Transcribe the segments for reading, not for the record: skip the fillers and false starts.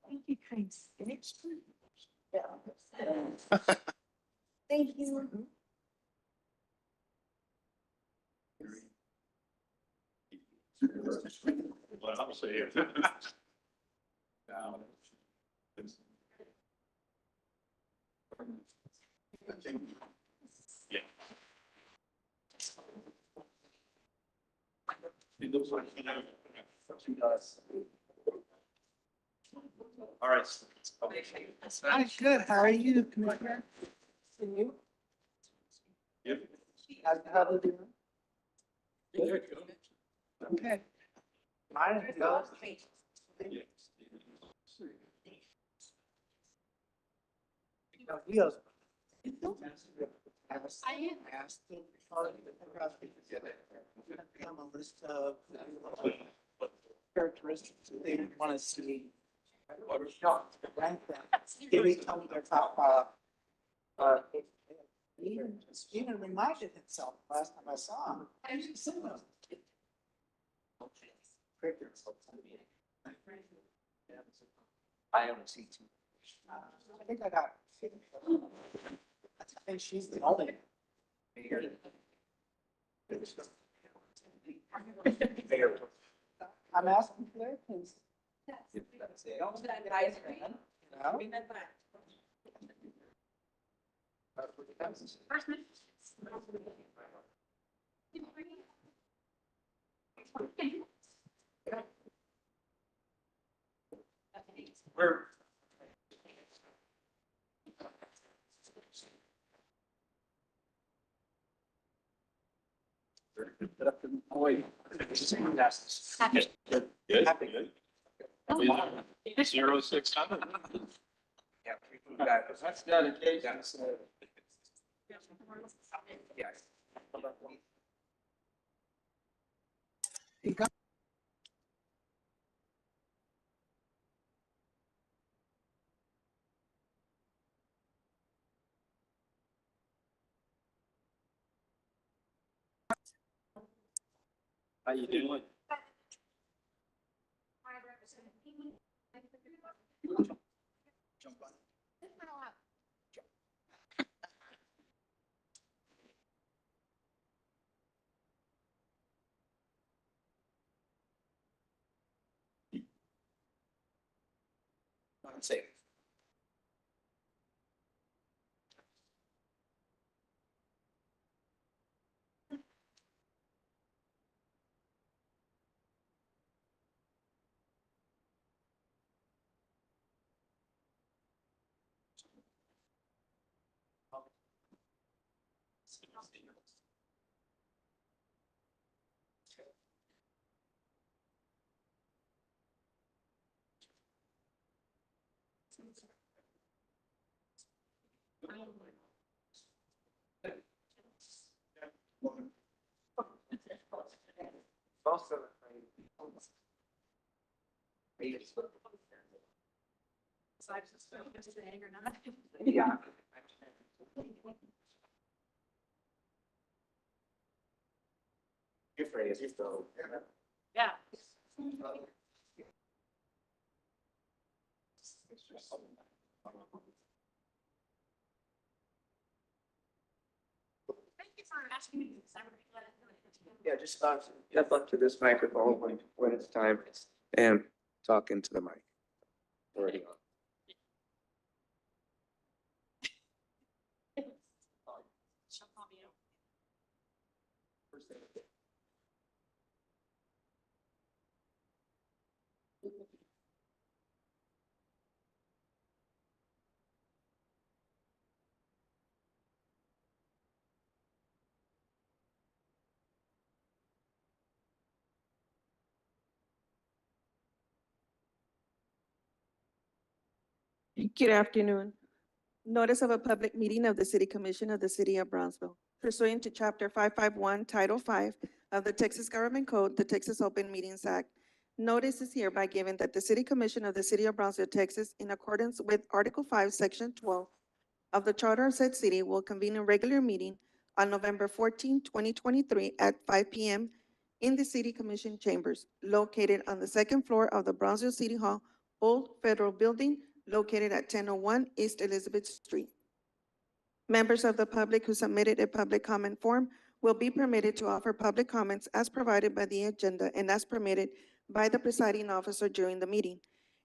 Thank you, kind. Yeah. Thank you. Well, I'll say it. Yeah. It looks like, you know, she does. All right. I'm good. How are you, Commissioner? And you? Yep. How are you doing? Okay. Mine is good. Yes. I am. Asked them, on a list of characteristics that they want to see. Rank them. Give me some of their top, even reminded himself last time I saw him. I only see two. I think I got. I think she's the only. I'm asking for their opinions. Where? Good. Good. 0600. That's dedication. Yes. How you doing? Safe. Yeah. You're afraid, you're still. Yeah. Thank you for asking me. Yeah, just step up to this microphone when it's time and talk into the mic. Already on. She'll call me out. Good afternoon. Notice of a public meeting of the City Commission of the City of Brownsville. Pursuant to Chapter 551, Title 5 of the Texas Government Code, the Texas Open Meetings Act, notice is hereby given that the City Commission of the City of Brownsville, Texas, in accordance with Article 5, Section 12 of the Charter of said city, will convene a regular meeting on November 14, 2023, at 5 p.m. in the City Commission chambers located on the second floor of the Brownsville City Hall, Old Federal Building located at 1001 East Elizabeth Street. Members of the public who submitted a public comment form will be permitted to offer public comments as provided by the agenda and as permitted by the presiding officer during the meeting.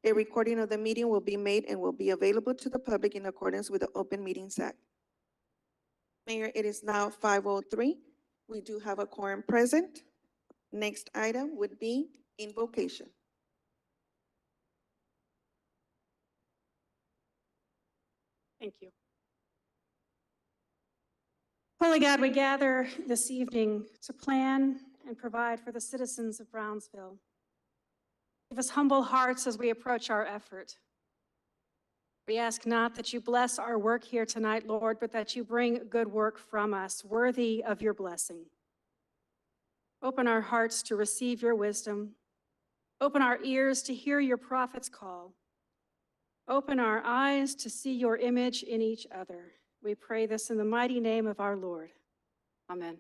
A recording of the meeting will be made and will be available to the public in accordance with the Open Meetings Act. Mayor, it is now 5:03. We do have a quorum present. Next item would be invocation. Thank you. Holy God, we gather this evening to plan and provide for the citizens of Brownsville. Give us humble hearts as we approach our effort. We ask not that you bless our work here tonight, Lord, but that you bring good work from us, worthy of your blessing. Open our hearts to receive your wisdom. Open our ears to hear your prophet's call. Open our eyes to see your image in each other. We pray this in the mighty name of our Lord. Amen.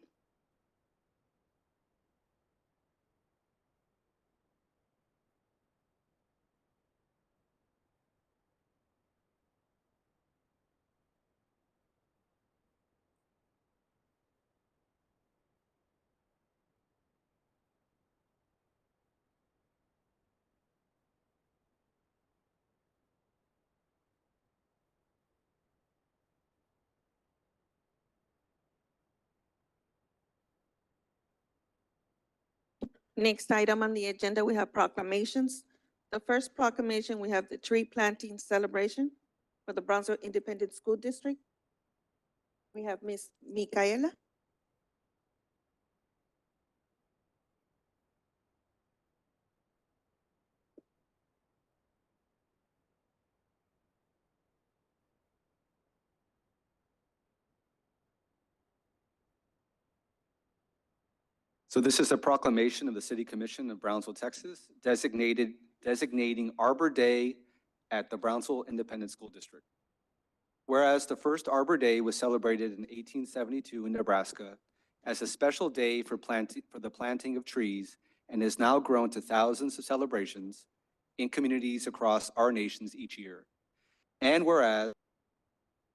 Next item on the agenda, we have proclamations. The first proclamation, we have the tree planting celebration for the Brownsville Independent School District. We have Ms. Micaela. So this is a proclamation of the City Commission of Brownsville, Texas, designating Arbor Day at the Brownsville Independent School District. Whereas the first Arbor Day was celebrated in 1872 in Nebraska as a special day for the planting of trees and has now grown to thousands of celebrations in communities across our nations each year. And whereas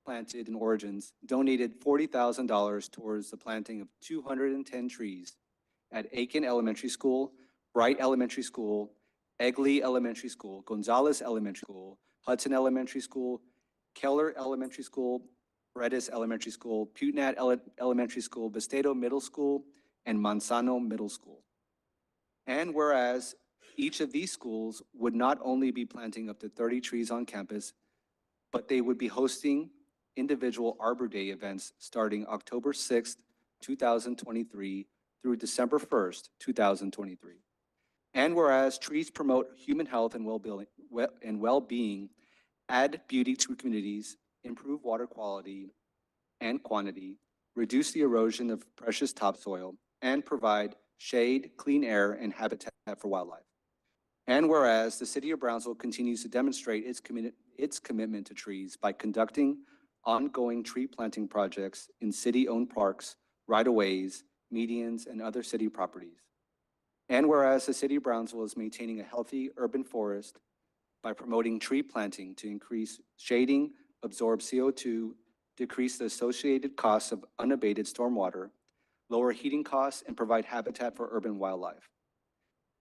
Planted in Origins donated $40,000 towards the planting of 210 trees at Aiken Elementary School, Bright Elementary School, Egley Elementary School, Gonzalez Elementary School, Hudson Elementary School, Keller Elementary School, Redis Elementary School, Putenat Elementary School, Bastedo Middle School, and Manzano Middle School. And whereas each of these schools would not only be planting up to 30 trees on campus, but they would be hosting individual Arbor Day events starting October 6th, 2023 through December 1st, 2023. And whereas trees promote human health and well-being, add beauty to communities, improve water quality and quantity, reduce the erosion of precious topsoil, and provide shade, clean air, and habitat for wildlife. And whereas the City of Brownsville continues to demonstrate its commitment to trees by conducting ongoing tree planting projects in city-owned parks, right-of-ways, medians, and other city properties. And whereas the City of Brownsville is maintaining a healthy urban forest by promoting tree planting to increase shading, absorb CO2, decrease the associated costs of unabated stormwater, lower heating costs, and provide habitat for urban wildlife.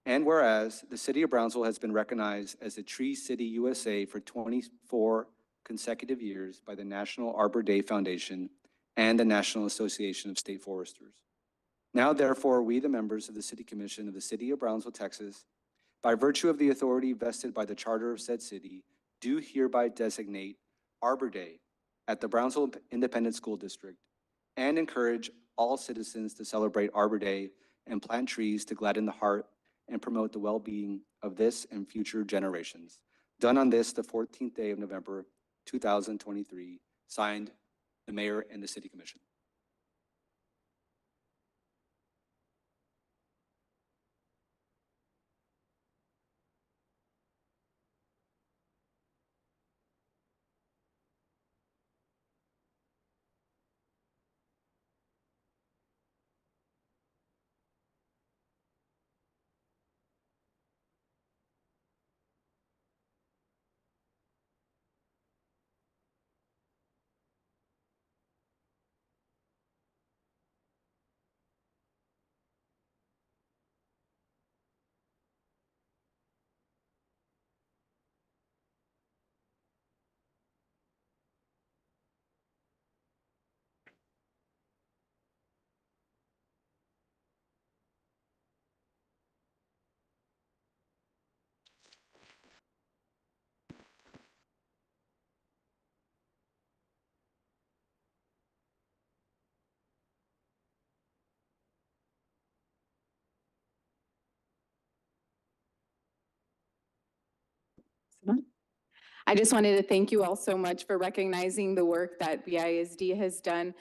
And whereas the City of Brownsville has been recognized as a Tree City USA for 24 consecutive years by the National Arbor Day Foundation and the National Association of State Foresters. Now, therefore, we, the members of the City Commission of the City of Brownsville, Texas, by virtue of the authority vested by the charter of said city, do hereby designate Arbor Day at the Brownsville Independent School District and encourage all citizens to celebrate Arbor Day and plant trees to gladden the heart and promote the well-being of this and future generations. Done on this, the 14th day of November, 2023, signed the Mayor and the City Commission. I just wanted to thank you all so much for recognizing the work that BISD has done.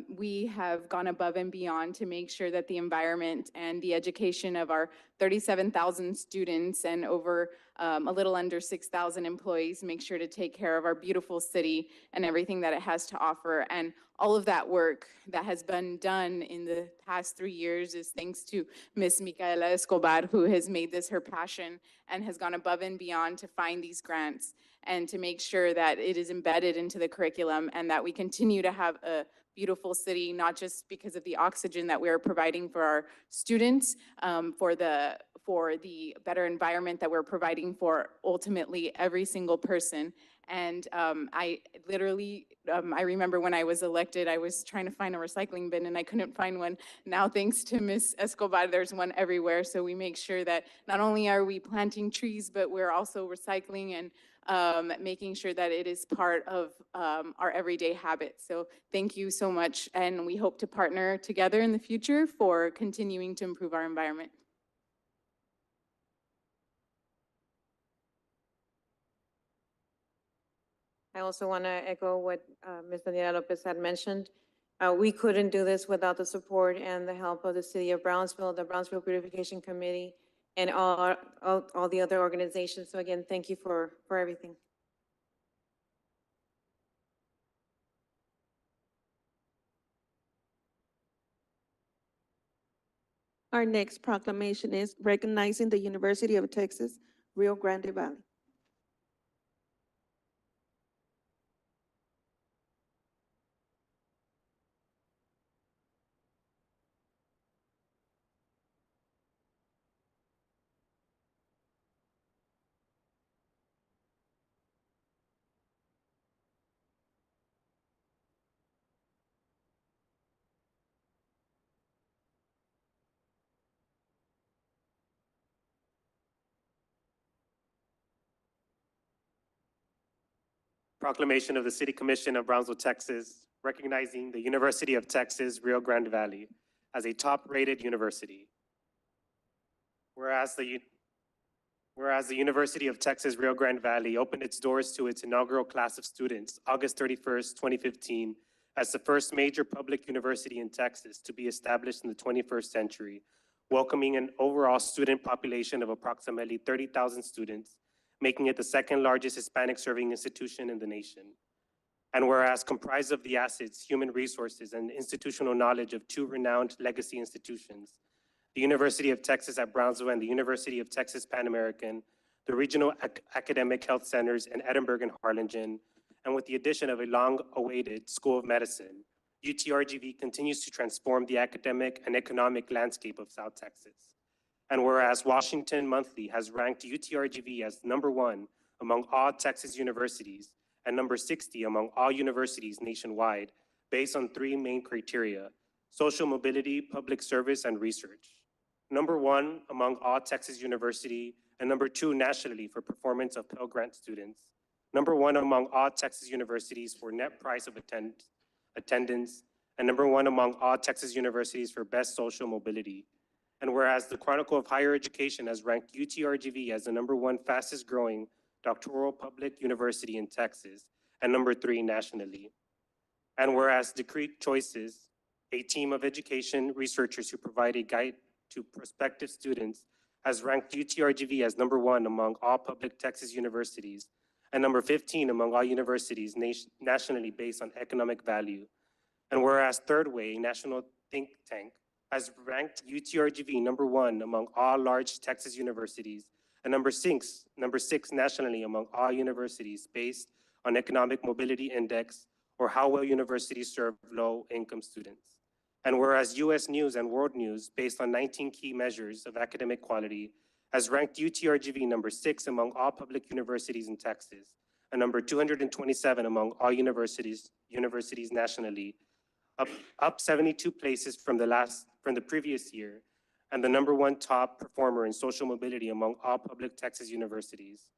We have gone above and beyond to make sure that the environment and the education of our 37,000 students and over a little under 6,000 employees make sure to take care of our beautiful city and everything that it has to offer. And all of that work that has been done in the past 3 years is thanks to Ms. Micaela Escobar, who has made this her passion and has gone above and beyond to find these grants and to make sure that it is embedded into the curriculum and that we continue to have a beautiful city, not just because of the oxygen that we are providing for our students, for the better environment that we're providing for ultimately every single person. And I remember when I was elected, I was trying to find a recycling bin and I couldn't find one. Now, thanks to Ms. Escobar, there's one everywhere. So we make sure that not only are we planting trees, but we're also recycling and making sure that it is part of our everyday habits. So thank you so much. And we hope to partner together in the future for continuing to improve our environment. I also want to echo what Ms. Daniela Lopez had mentioned. We couldn't do this without the support and the help of the City of Brownsville, the Brownsville Beautification Committee, and all the other organizations. So again, thank you for everything. Our next proclamation is recognizing the University of Texas, Rio Grande Valley. Proclamation of the City Commission of Brownsville, Texas, recognizing the University of Texas, Rio Grande Valley as a top-rated university. Whereas the University of Texas, Rio Grande Valley opened its doors to its inaugural class of students August 31st, 2015, as the first major public university in Texas to be established in the 21st century, welcoming an overall student population of approximately 30,000 students, making it the second largest Hispanic serving institution in the nation. And whereas comprised of the assets, human resources, and institutional knowledge of two renowned legacy institutions, the University of Texas at Brownsville and the University of Texas Pan American, the regional academic health centers in Edinburgh and Harlingen, and with the addition of a long-awaited School of Medicine, UTRGV continues to transform the academic and economic landscape of South Texas. And whereas Washington Monthly has ranked UTRGV as #1 among all Texas universities and number 60 among all universities nationwide, based on 3 main criteria: social mobility, public service, and research. #1 among all Texas university, and #2 nationally for performance of Pell Grant students. #1 among all Texas universities for net price of attendance, and #1 among all Texas universities for best social mobility. And whereas the Chronicle of Higher Education has ranked UTRGV as the #1 fastest growing doctoral public university in Texas and #3 nationally. And whereas Decree Choices, a team of education researchers who provide a guide to prospective students, has ranked UTRGV as #1 among all public Texas universities and #15 among all universities nationally based on economic value. And whereas Third Way, a national think tank, has ranked UTRGV #1 among all large Texas universities and number six nationally among all universities based on Economic Mobility Index, or how well universities serve low-income students. And whereas US News and World News, based on 19 key measures of academic quality, has ranked UTRGV #6 among all public universities in Texas and number 227 among all universities nationally, up 72 places from the previous year, and the #1 top performer in social mobility among all public Texas universities.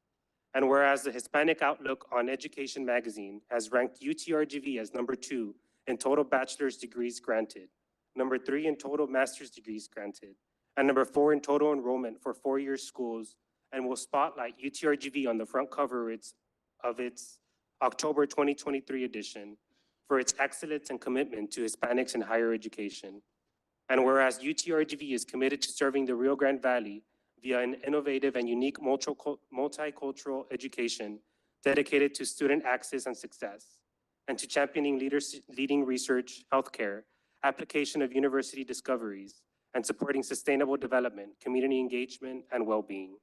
And whereas the Hispanic Outlook on Education magazine has ranked UTRGV as #2 in total bachelor's degrees granted, #3 in total master's degrees granted, and #4 in total enrollment for 4-year schools, and will spotlight UTRGV on the front cover of its October 2023 edition for its excellence and commitment to Hispanics in higher education. And whereas UTRGV is committed to serving the Rio Grande Valley via an innovative and unique multicultural education dedicated to student access and success, and to championing leading research, healthcare, application of university discoveries, and supporting sustainable development, community engagement, and well-being.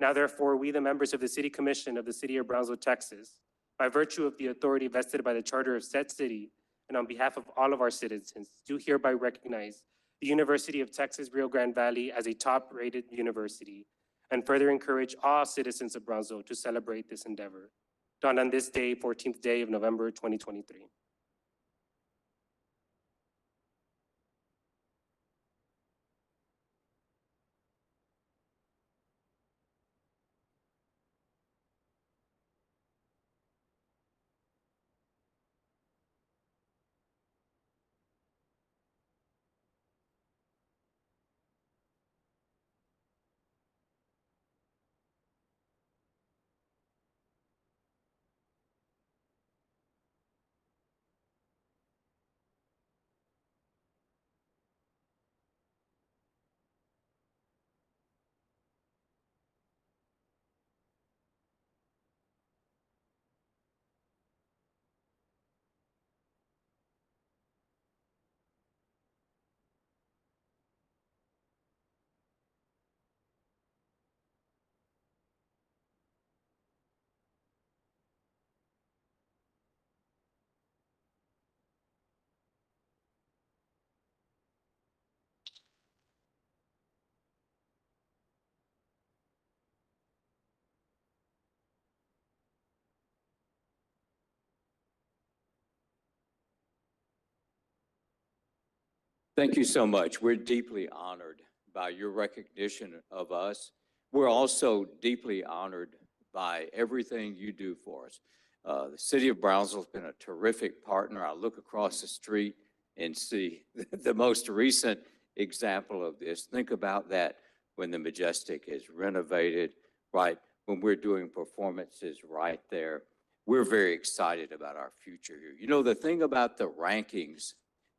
Now therefore, we, the members of the City Commission of the City of Brownsville, Texas, by virtue of the authority vested by the Charter of said city, and on behalf of all of our citizens, do hereby recognize the University of Texas Rio Grande Valley as a top-rated university, and further encourage all citizens of Brownsville to celebrate this endeavor. Done on this day, 14th day of November, 2023. Thank you so much. We're deeply honored by your recognition of us. We're also deeply honored by everything you do for us. The City of Brownsville has been a terrific partner. I look across the street and see the most recent example of this. Think about that when the Majestic is renovated, right? When we're doing performances right there. We're very excited about our future here. You know, the thing about the rankings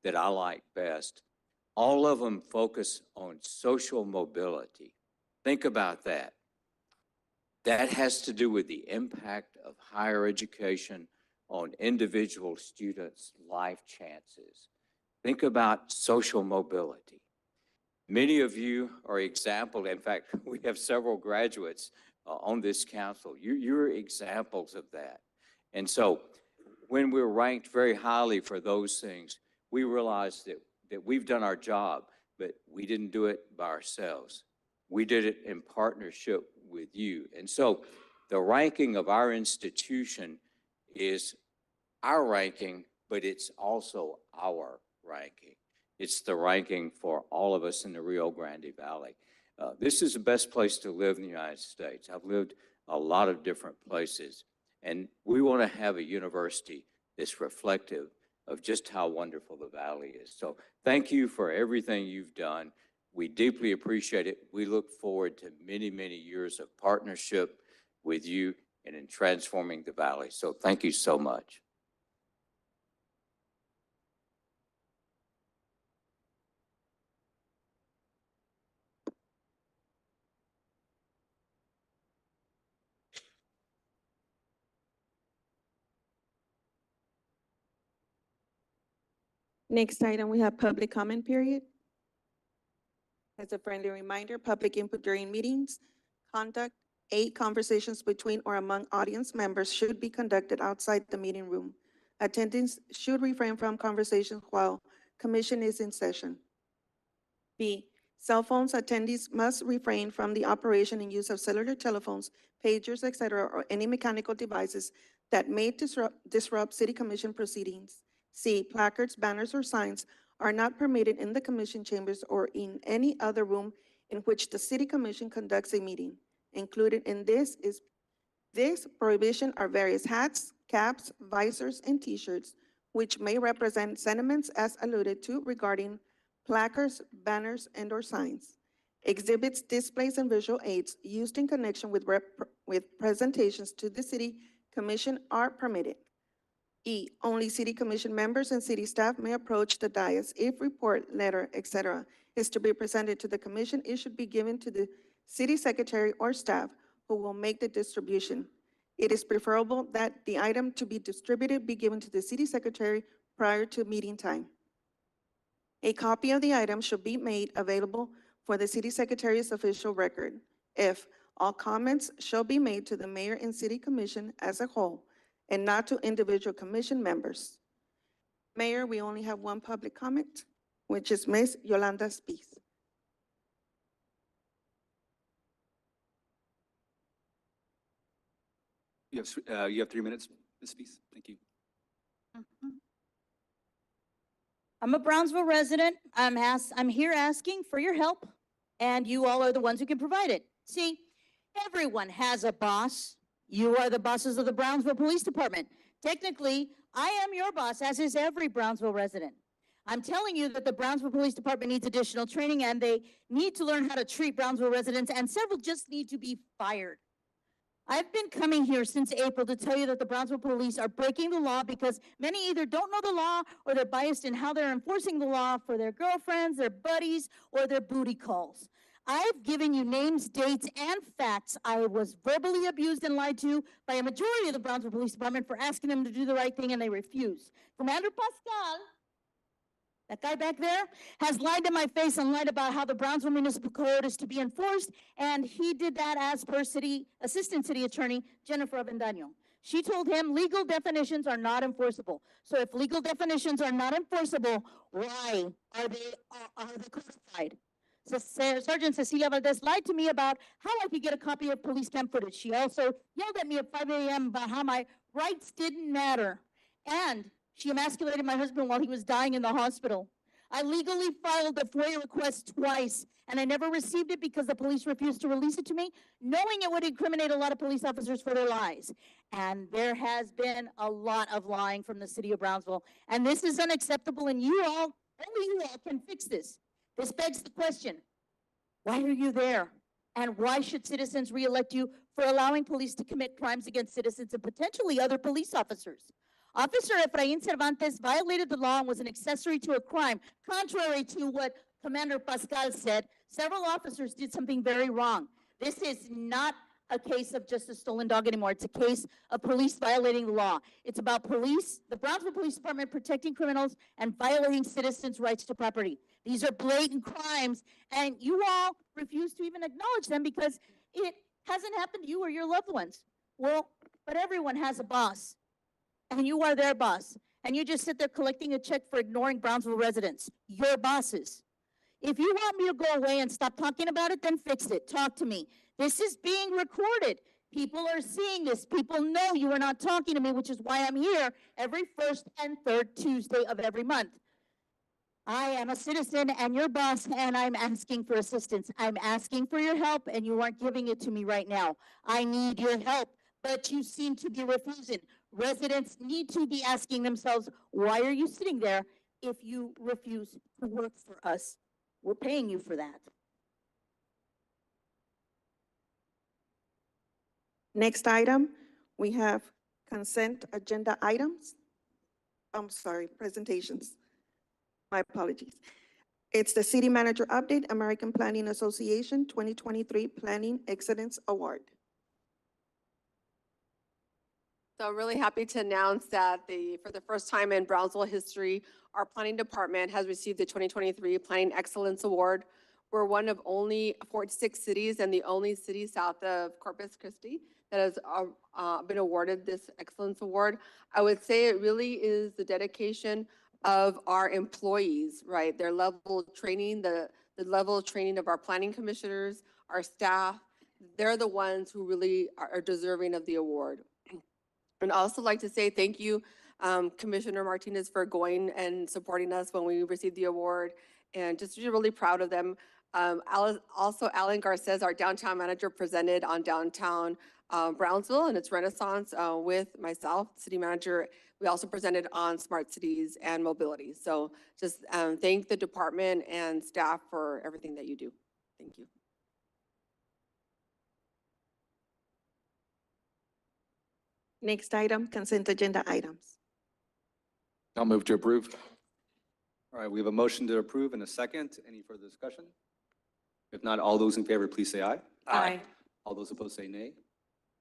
that I like best, all of them focus on social mobility. Think about that. That has to do with the impact of higher education on individual students' life chances. Think about social mobility. Many of you are examples. In fact, we have several graduates on this council. You're examples of that. And so when we're ranked very highly for those things, we realize that we've done our job, but we didn't do it by ourselves. We did it in partnership with you. And so the ranking of our institution is our ranking, but it's also our ranking. It's the ranking for all of us in the Rio Grande Valley. This is the best place to live in the United States. I've lived a lot of different places, and we want to have a university that's reflective of just how wonderful the Valley is. So thank you for everything you've done. We deeply appreciate it. We look forward to many, many years of partnership with you and in transforming the Valley. So thank you so much. Next item, we have public comment period. As a friendly reminder, public input during meetings, conduct, conversations between or among audience members should be conducted outside the meeting room. Attendants should refrain from conversations while commission is in session. B, cell phones, attendees must refrain from the operation and use of cellular telephones, pagers, etc., or any mechanical devices that may disrupt city commission proceedings. C, placards, banners, or signs are not permitted in the commission chambers or in any other room in which the city commission conducts a meeting. Included in this prohibition are various hats, caps, visors, and t-shirts, which may represent sentiments as alluded to regarding placards, banners, and/or signs. Exhibits, displays, and visual aids used in connection with presentations to the city commission are permitted. E, only city commission members and city staff may approach the dais. If report, letter, etc., is to be presented to the commission, it should be given to the city secretary or staff who will make the distribution. It is preferable that the item to be distributed be given to the city secretary prior to meeting time. A copy of the item should be made available for the city secretary's official record. F, all comments shall be made to the mayor and city commission as a whole and not to individual commission members. Mayor, we only have one public comment, which is Ms. Yolanda Spies. You have 3 minutes, Ms. Spies. Thank you. I'm a Brownsville resident. I'm here asking for your help, and you all are the ones who can provide it. See, everyone has a boss. You are the bosses of the Brownsville Police Department. Technically, I am your boss, as is every Brownsville resident. I'm telling you that the Brownsville Police Department needs additional training, and they need to learn how to treat Brownsville residents, and several just need to be fired. I've been coming here since April to tell you that the Brownsville police are breaking the law because many either don't know the law or they're biased in how they're enforcing the law for their girlfriends, their buddies, or their booty calls. I've given you names, dates, and facts. I was verbally abused and lied to by a majority of the Brownsville Police Department for asking them to do the right thing, and they refused. Commander Pascal, that guy back there, has lied to my face and lied about how the Brownsville Municipal Code is to be enforced, and he did that as per Assistant City Attorney Jennifer Avendaño. She told him legal definitions are not enforceable. So if legal definitions are not enforceable, why are they codified? So Sergeant Cecilia Valdez lied to me about how I could get a copy of police cam footage. She also yelled at me at 5 a.m. about how my rights didn't matter. And she emasculated my husband while he was dying in the hospital. I legally filed a FOIA request twice, and I never received it because the police refused to release it to me, knowing it would incriminate a lot of police officers for their lies. And there has been a lot of lying from the city of Brownsville, and this is unacceptable, and you all, only you all can fix this. This begs the question, why are you there? And why should citizens reelect you for allowing police to commit crimes against citizens and potentially other police officers? Officer Efrain Cervantes violated the law and was an accessory to a crime. Contrary to what Commander Pascal said, several officers did something very wrong. This is not a case of just a stolen dog anymore. It's a case of police violating the law. It's about police, the Brownsville Police Department protecting criminals and violating citizens' rights to property. These are blatant crimes, and you all refuse to even acknowledge them because it hasn't happened to you or your loved ones. Well, but everyone has a boss. And you are their boss, and you just sit there collecting a check for ignoring Brownsville residents, your bosses. If you want me to go away and stop talking about it, then fix it. Talk to me. This is being recorded. People are seeing this. People know you are not talking to me, which is why I'm here every first and third Tuesday of every month. I am a citizen and your boss, and I'm asking for assistance. I'm asking for your help, and you aren't giving it to me right now. I need your help, but you seem to be refusing. Residents need to be asking themselves, why are you sitting there if you refuse to work for us? We're paying you for that. Next item, we have consent agenda items. I'm sorry, presentations. My apologies. It's the City Manager Update, American Planning Association 2023 Planning Excellence Award. So I'm really happy to announce that for the first time in Brownsville history, our planning department has received the 2023 Planning Excellence Award. We're one of only 46 cities and the only city south of Corpus Christi that has been awarded this Excellence Award. I would say it really is the dedication of our employees, right? Their level of training, the level of training of our planning commissioners, our staff. They're the ones who really are deserving of the award. And I'd also like to say thank you, Commissioner Martinez, for going and supporting us when we received the award, and just really proud of them. Also, Alan Garces, our downtown manager, presented on downtown Brownsville and its renaissance with myself, city manager. We also presented on smart cities and mobility. So just thank the department and staff for everything that you do. Thank you. Next item, consent agenda items. I'll move to approve. All right, we have a motion to approve and a second. Any further discussion? If not, all those in favor, please say aye. Aye. All those opposed say nay.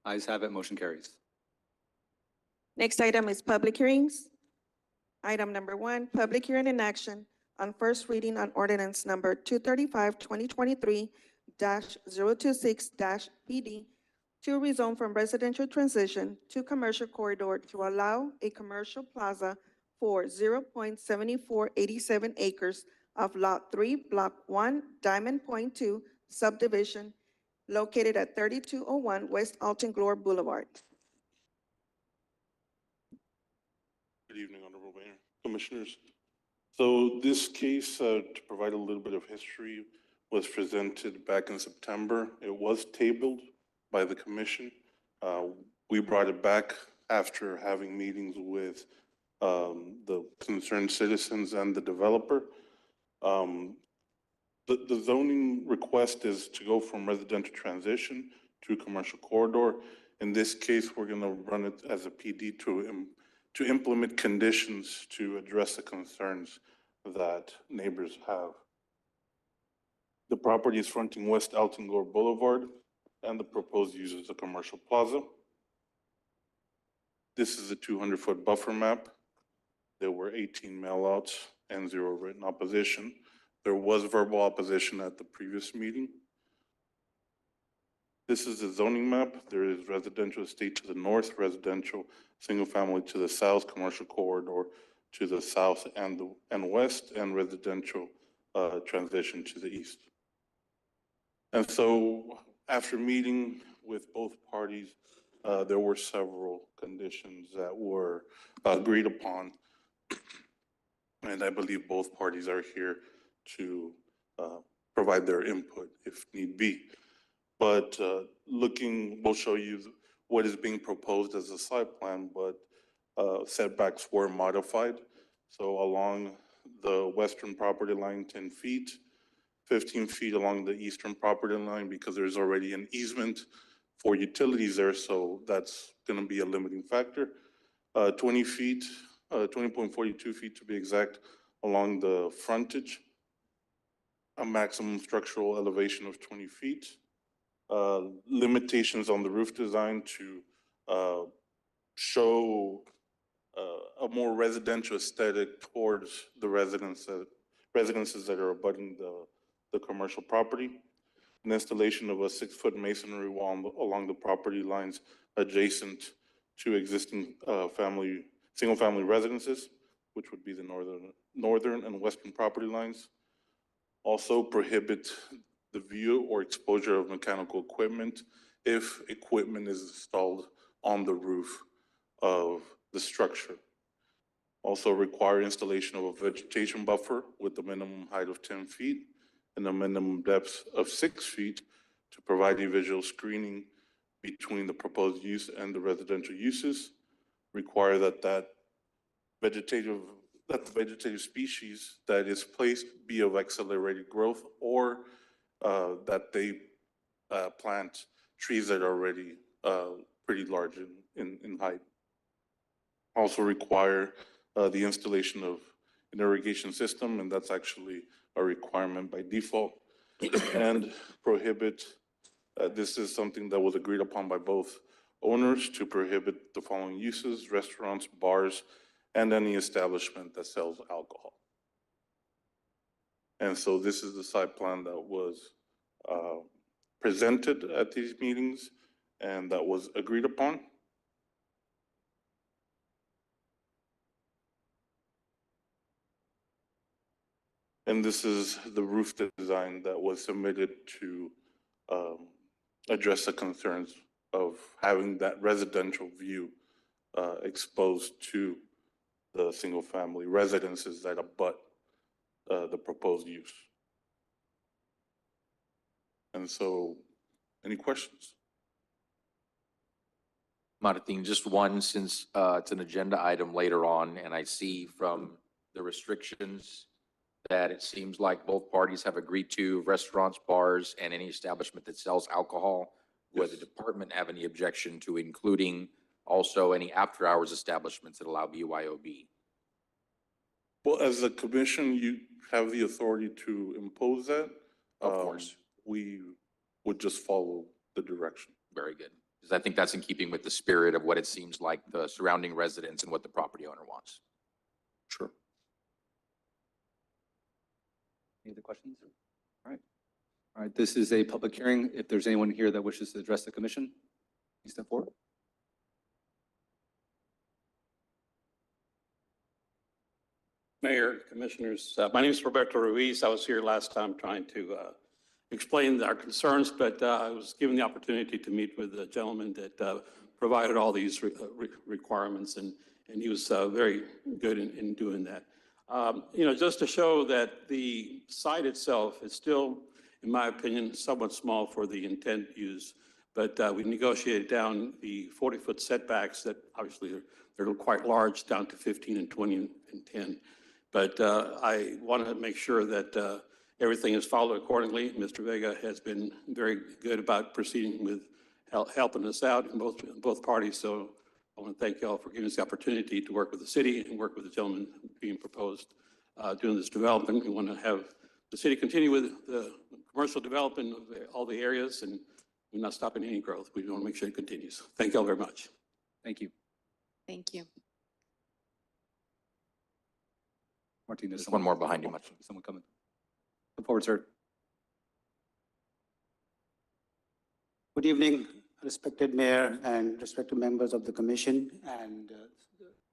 Ayes have it, motion carries. Next item is public hearings. Item number one, public hearing in action on first reading on ordinance number 235-2023-026-PD to rezone from residential transition to commercial corridor to allow a commercial plaza for 0.7487 acres of Lot 3, Block 1, Diamond Point 2 subdivision located at 3201 West Alton Glore Boulevard. Good evening, Honorable Mayor, Commissioners. So this case, to provide a little bit of history, was presented back in September. It was tabled by the commission. We brought it back after having meetings with the concerned citizens and the developer. The zoning request is to go from residential transition to commercial corridor. In this case, we're going to run it as a PD to implement conditions to address the concerns that neighbors have. The property is fronting West Alton Glore Boulevard, and the proposed use is a commercial plaza. This is a 200-foot buffer map. There were 18 mailouts and 0 written opposition. There was verbal opposition at the previous meeting. This is the zoning map. There is residential estate to the north, residential single family to the south, commercial corridor to the south and west, and residential transition to the east. And so after meeting with both parties, there were several conditions that were agreed upon. And I believe both parties are here to provide their input if need be. But we'll show you what is being proposed as a site plan, but setbacks were modified. So along the western property line, 10 feet, 15 feet along the eastern property line, because there's already an easement for utilities there, so that's going to be a limiting factor. 20 feet, 20.42 feet to be exact, along the frontage, a maximum structural elevation of 20 feet. Limitations on the roof design to show a more residential aesthetic towards the residences that are abutting the commercial property. An installation of a 6-foot masonry wall along the property lines adjacent to existing single-family residences, which would be the northern and western property lines. Also prohibit the view or exposure of mechanical equipment if equipment is installed on the roof of the structure. Also require installation of a vegetation buffer with a minimum height of 10 feet and a minimum depth of 6 feet to provide a visual screening between the proposed use and the residential uses. Require that the vegetative species that is placed be of accelerated growth, or that they plant trees that are already pretty large in height. Also require the installation of an irrigation system, and that's actually a requirement by default. And prohibit, this is something that was agreed upon by both owners, to prohibit the following uses: restaurants, bars, and any establishment that sells alcohol. And so this is the site plan that was presented at these meetings and that was agreed upon. And this is the roof design that was submitted to address the concerns of having that residential view exposed to the single-family residences that abut the proposed use. And so, any questions? Martin, just one, since it's an agenda item later on, and I see from the restrictions that it seems like both parties have agreed to restaurants, bars, and any establishment that sells alcohol. Would the department have any objection to including also any after-hours establishments that allow BYOB? Well, as a commission, you have the authority to impose that. Of course. We would just follow the direction. Very good. Because I think that's in keeping with the spirit of what it seems like the surrounding residents and what the property owner wants. Sure. Any other questions? All right. All right, this is a public hearing. If there's anyone here that wishes to address the commission, please step forward. Mayor, Commissioners, my name is Roberto Ruiz. I was here last time trying to explain our concerns, but I was given the opportunity to meet with the gentleman that provided all these requirements, and he was very good in doing that. You know, just to show that the site itself is still, in my opinion, somewhat small for the intent use, but we negotiated down the 40-foot setbacks that obviously they're quite large, down to 15 and 20 and 10. But I wanted to make sure that everything is followed accordingly. Mr. Vega has been very good about proceeding with helping us out in both parties. So I want to thank you all for giving us the opportunity to work with the city and work with the gentleman being proposed doing this development. We want to have the city continue with the commercial development of all the areas, and we're not stopping any growth. We want to make sure it continues. Thank you all very much. Thank you. Thank you. Martinez. There's one more behind you. Someone coming. Come forward, sir. Good evening, respected mayor and respected members of the commission and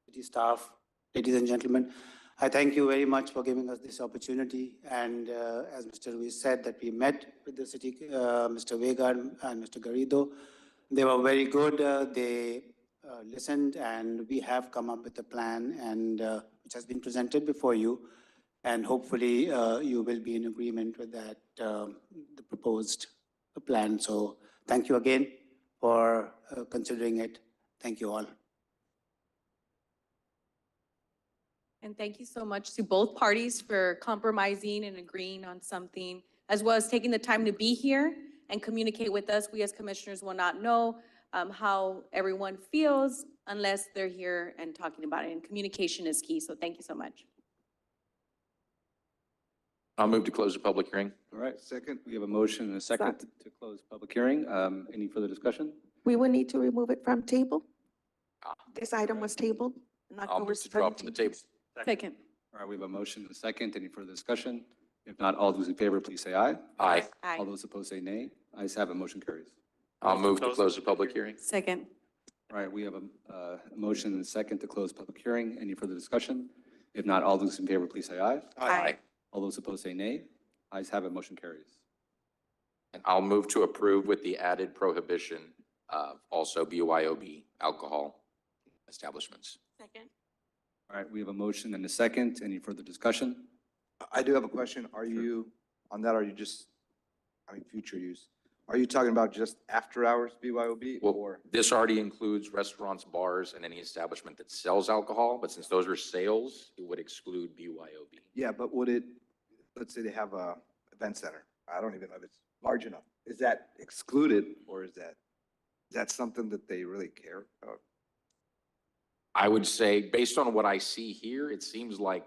city staff, ladies and gentlemen. I thank you very much for giving us this opportunity. And as Mr. Ruiz said, that we met with the city, Mr. Vega and Mr. Garrido. They were very good. They listened, and we have come up with a plan and which has been presented before you. And hopefully you will be in agreement with that, the proposed plan. So thank you again for considering it. Thank you all. And thank you so much to both parties for compromising and agreeing on something, as well as taking the time to be here and communicate with us. We as commissioners will not know how everyone feels unless they're here and talking about it. And communication is key. So thank you so much. I'll move to close the public hearing. All right, second. We have a motion and a second to close public hearing. Any further discussion? We will need to remove it from table. This item was tabled. on I'll October move to drop from the 17th. table. Second. All right, we have a motion and a second. Any further discussion? If not, all those in favor, please say aye. Aye. Aye. All those opposed say nay. Ayes have it, motion carries. I'll move to close the public hearing. Second. All right, we have a motion and a second to close public hearing. Any further discussion? If not, all those in favor, please say aye. Aye. All those opposed say nay. Ayes have it, motion carries. And I'll move to approve with the added prohibition of also BYOB alcohol establishments. Second. All right, we have a motion and a second. Any further discussion? I do have a question. Are you, on that, are you just, I mean, future use? Are you talking about just after hours BYOB Well, or? this already includes restaurants, bars, and any establishment that sells alcohol, but since those are sales, it would exclude BYOB. Yeah, but would it, let's say they have a event center. I don't even know if it's large enough. Is that excluded or is that something that they really care about? I would say, based on what I see here, it seems like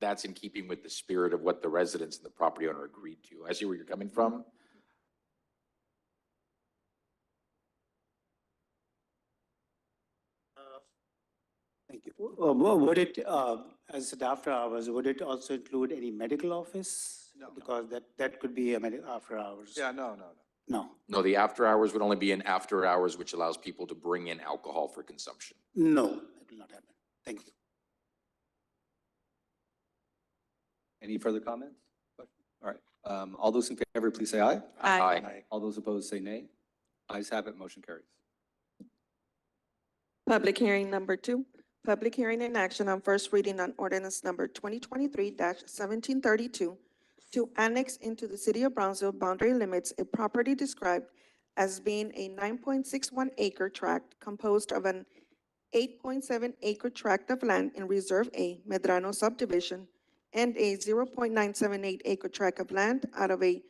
that's in keeping with the spirit of what the residents and the property owner agreed to. I see where you're coming from. Thank you. Would it, as I said, after hours, would it also include any medical office? No. Because that could be a after hours. Yeah, no. No, No, the after hours would only be in after hours, which allows people to bring in alcohol for consumption. no, that will not happen. Thank you. Any further comments? All right, all those in favor, please say aye. Aye. All those opposed say nay. Ayes have it, motion carries. Public hearing number 2, public hearing in action on first reading on ordinance number 2023-1732 to annex into the city of Brownsville boundary limits a property described as being a 9.61 acre tract composed of an 8.7 acre tract of land in Reserve A, Medrano subdivision, and a 0.978 acre tract of land out of a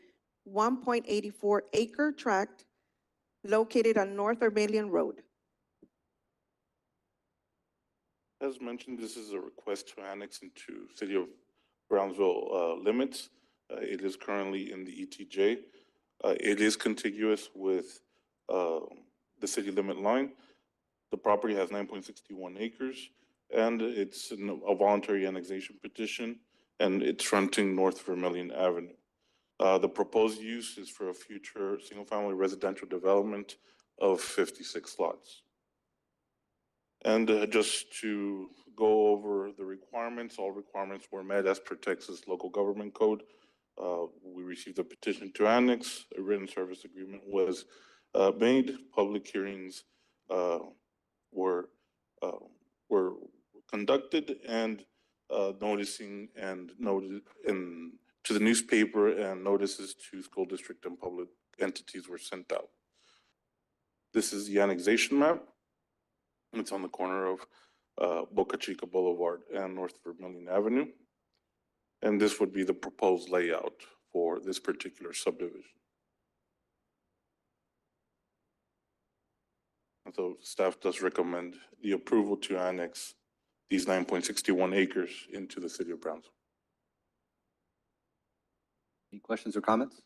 1.84 acre tract located on North Vermillion Road. As mentioned, this is a request to annex into City of Brownsville limits. It is currently in the ETJ. It is contiguous with the city limit line. The property has 9.61 acres, and it's a voluntary annexation petition, and it's fronting North Vermillion Avenue. The proposed use is for a future single-family residential development of 56 lots. And just to go over the requirements, all requirements were met as per Texas Local Government Code. We received a petition to annex, a written service agreement was made, public hearings were conducted, and noticing and noted to the newspaper, and notices to school district and public entities were sent out. This is the annexation map. It's on the corner of Boca Chica Boulevard and North Vermillion Avenue. And this would be the proposed layout for this particular subdivision. And so staff does recommend the approval to annex these 9.61 acres into the city of Brownsville. Any questions or comments?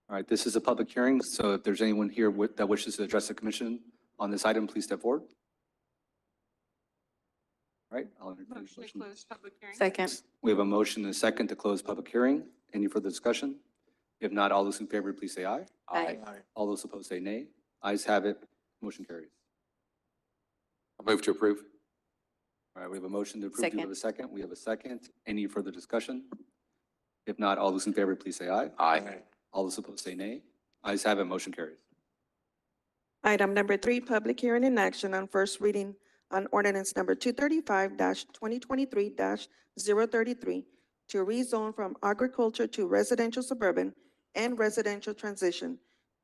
All right, this is a public hearing, so if there's anyone here that wishes to address the commission on this item, please step forward. All right, I'll entertain a Motion to motion. close public hearing. Second. We have a motion and a second to close public hearing. Any further discussion? If not, all those in favor, please say aye. Aye. All those opposed say nay. Ayes have it, motion carries. I'll move to approve. All right, we have a motion to approve. Do we have a second? We have a second. Any further discussion? If not, all those in favor, please say aye. Aye. All those opposed say nay. Ayes have it, motion carries. Item number 3, public hearing and action on first reading on ordinance number 235-2023-033 to rezone from agriculture to residential suburban and residential transition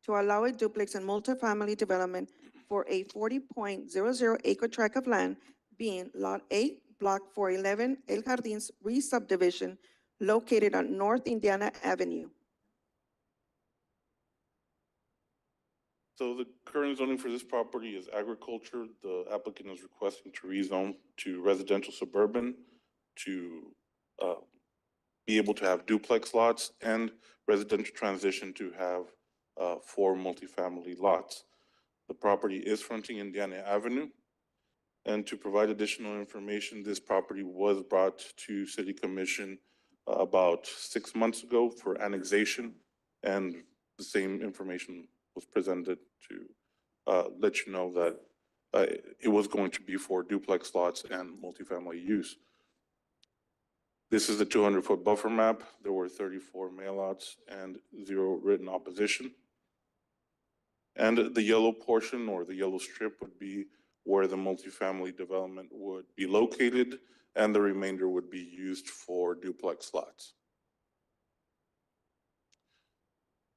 to allow a duplex and multifamily development for a 40.00 acre tract of land being Lot 8, Block 411, El Jardines re-subdivision located on North Indiana Avenue. So the current zoning for this property is agriculture. The applicant is requesting to rezone to residential suburban to be able to have duplex lots, and residential transition to have 4 multifamily lots. The property is fronting Indiana Avenue. And to provide additional information, this property was brought to City Commission about 6 months ago for annexation, and the same information was presented to let you know that it was going to be for duplex lots and multifamily use. This is the 200-foot buffer map. There were 34 mailouts and 0 written opposition. And the yellow portion, or the yellow strip, would be where the multifamily development would be located, and the remainder would be used for duplex lots.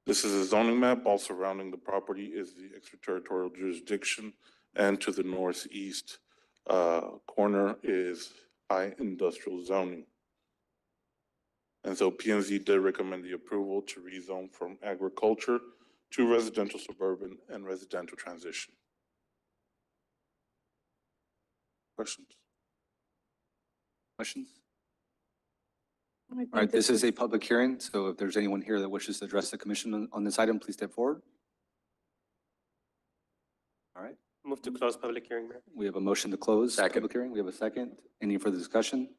This is a zoning map. All surrounding the property is the extraterritorial jurisdiction, and to the northeast corner is high industrial zoning. And so P&Z did recommend the approval to rezone from agriculture to residential suburban and residential transition. Questions? Questions? All right, this is a public hearing, so if there's anyone here that wishes to address the commission on this item, please step forward. All right, Move to close public hearing, Mayor. we have a motion to close public hearing. We have a second. Any further discussion?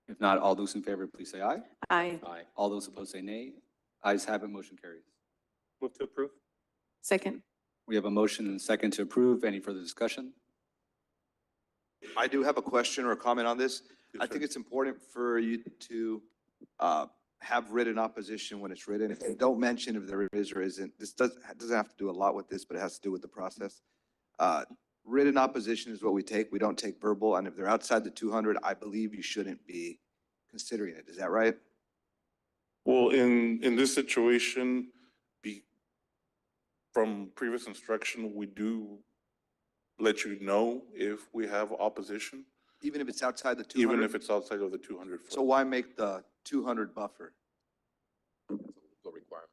If not, all those in favor, please say aye. Aye. Aye. All those opposed say nay. Ayes have it, motion carries. Move to approve. Second. We have a motion and a second to approve. Any further discussion? I do have a question or a comment on this. Yes, I sir. think it's important for you to have written opposition when it's written. If you don't mention if there is or isn't, this doesn't have to do a lot with this, but it has to do with the process. Written opposition is what we take. We don't take verbal, and if they're outside the 200, I believe you shouldn't be considering it. Is that right? Well, in this situation, from previous instruction, we do let you know if we have opposition. Even if it's outside the two even hundred? if it's outside of the 200 foot. So why make the 200 buffer? The requirement.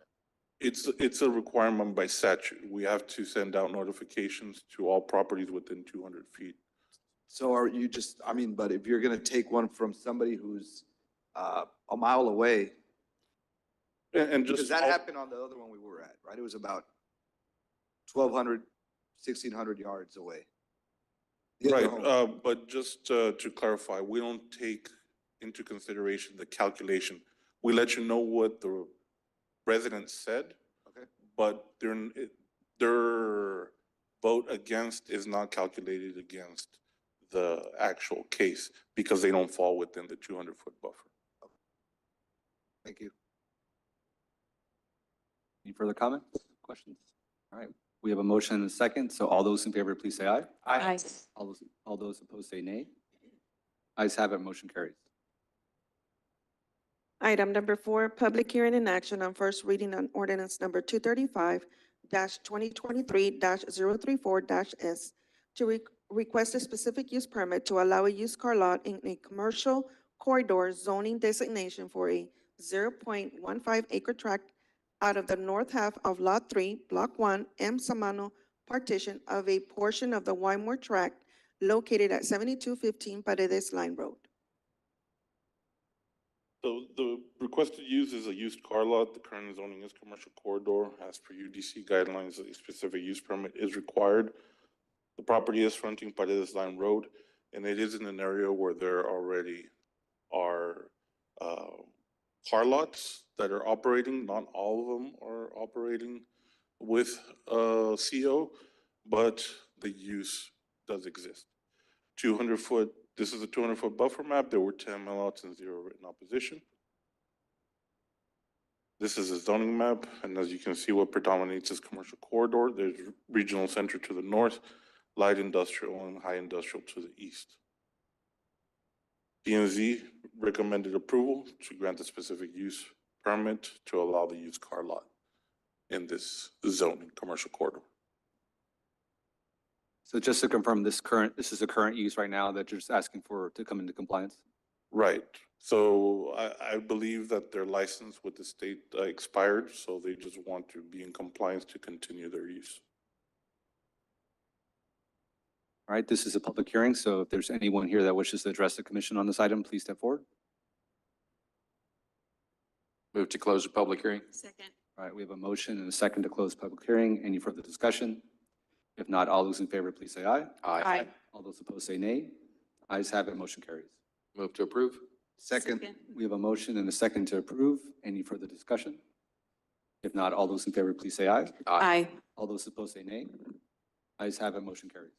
It's a requirement by statute. We have to send out notifications to all properties within 200 feet. So are you just, I mean, but if you're gonna take one from somebody who's a mile away, And because just, that happened on the other one we were at, right? It was about 1,200, 1,600 yards away. The other right, home. but just to clarify, we don't take into consideration the calculation. We let you know what the residents said, Okay. but their vote against is not calculated against the actual case because they don't fall within the 200-foot buffer. Thank you. Any further comments, questions? All right, we have a motion and a second, so all those in favor, please say aye. Aye. All those opposed say nay. Ayes have it, motion carries. Item number 4, public hearing and action on first reading on ordinance number 235-2023-034-S to request a specific use permit to allow a used car lot in a commercial corridor zoning designation for a 0.15 acre tract out of the north half of Lot 3, Block 1, M. Samano partition of a portion of the Wymore tract located at 7215 Paredes Line Road. So the requested use is a used car lot. The current zoning is commercial corridor. As per UDC guidelines, a specific use permit is required. The property is fronting Paredes Line Road, and it is in an area where there already are car lots that are operating. Not all of them are operating with CO, but the use does exist. 200-foot. This is a 200-foot buffer map. There were 10 mailouts and 0 written opposition. This is a zoning map, and as you can see, what predominates is commercial corridor. There's regional center to the north, light industrial and high industrial to the east. P&Z recommended approval to grant a specific use permit to allow the used car lot in this zoning commercial corridor. So just to confirm, this is the current use right now that you're just asking for to come into compliance? Right. So I believe that their license with the state expired, so they just want to be in compliance to continue their use. All right, this is a public hearing, so if there's anyone here that wishes to address the commission on this item, please step forward. Move to close the public hearing. Second. All right, we have a motion and a second to close public hearing. Any further discussion? If not, all those in favor, please say aye. Aye. All those opposed say nay. Ayes have it, motion carries. Move to approve. Second. We have a motion and a second to approve. Any further discussion? If not, all those in favor, please say aye. Aye. All those opposed say nay. Ayes have it, motion carries.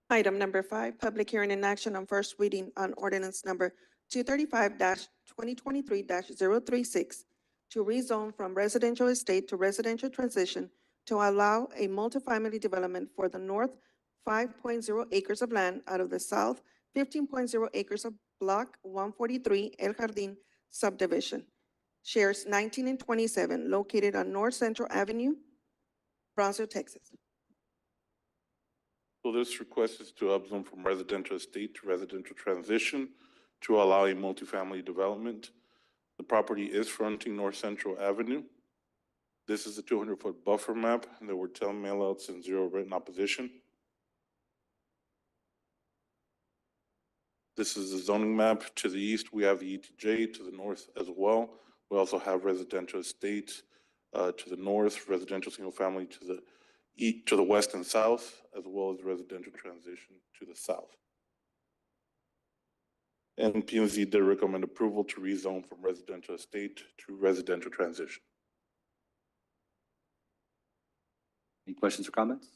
Item number 5, public hearing and action on first reading on ordinance number 235-2023-036 to rezone from residential estate to residential transition to allow a multifamily development for the north 5.0 acres of land out of the south 15.0 acres of block 143 El Jardín subdivision. Shares 19 and 27 located on North Central Avenue, Brownsville, Texas. So this request is to upzone from residential estate to residential transition to allow a multifamily development. The property is fronting North Central Avenue. This is a 200-foot buffer map, and there were 10 mailouts and 0 written opposition. This is the zoning map. To the east, we have the ETJ, to the north as well. We also have residential estate to the north, residential single family to the to the west and south, as well as residential transition to the south. And P&Z did recommend approval to rezone from residential estate to residential transition. Any questions or comments?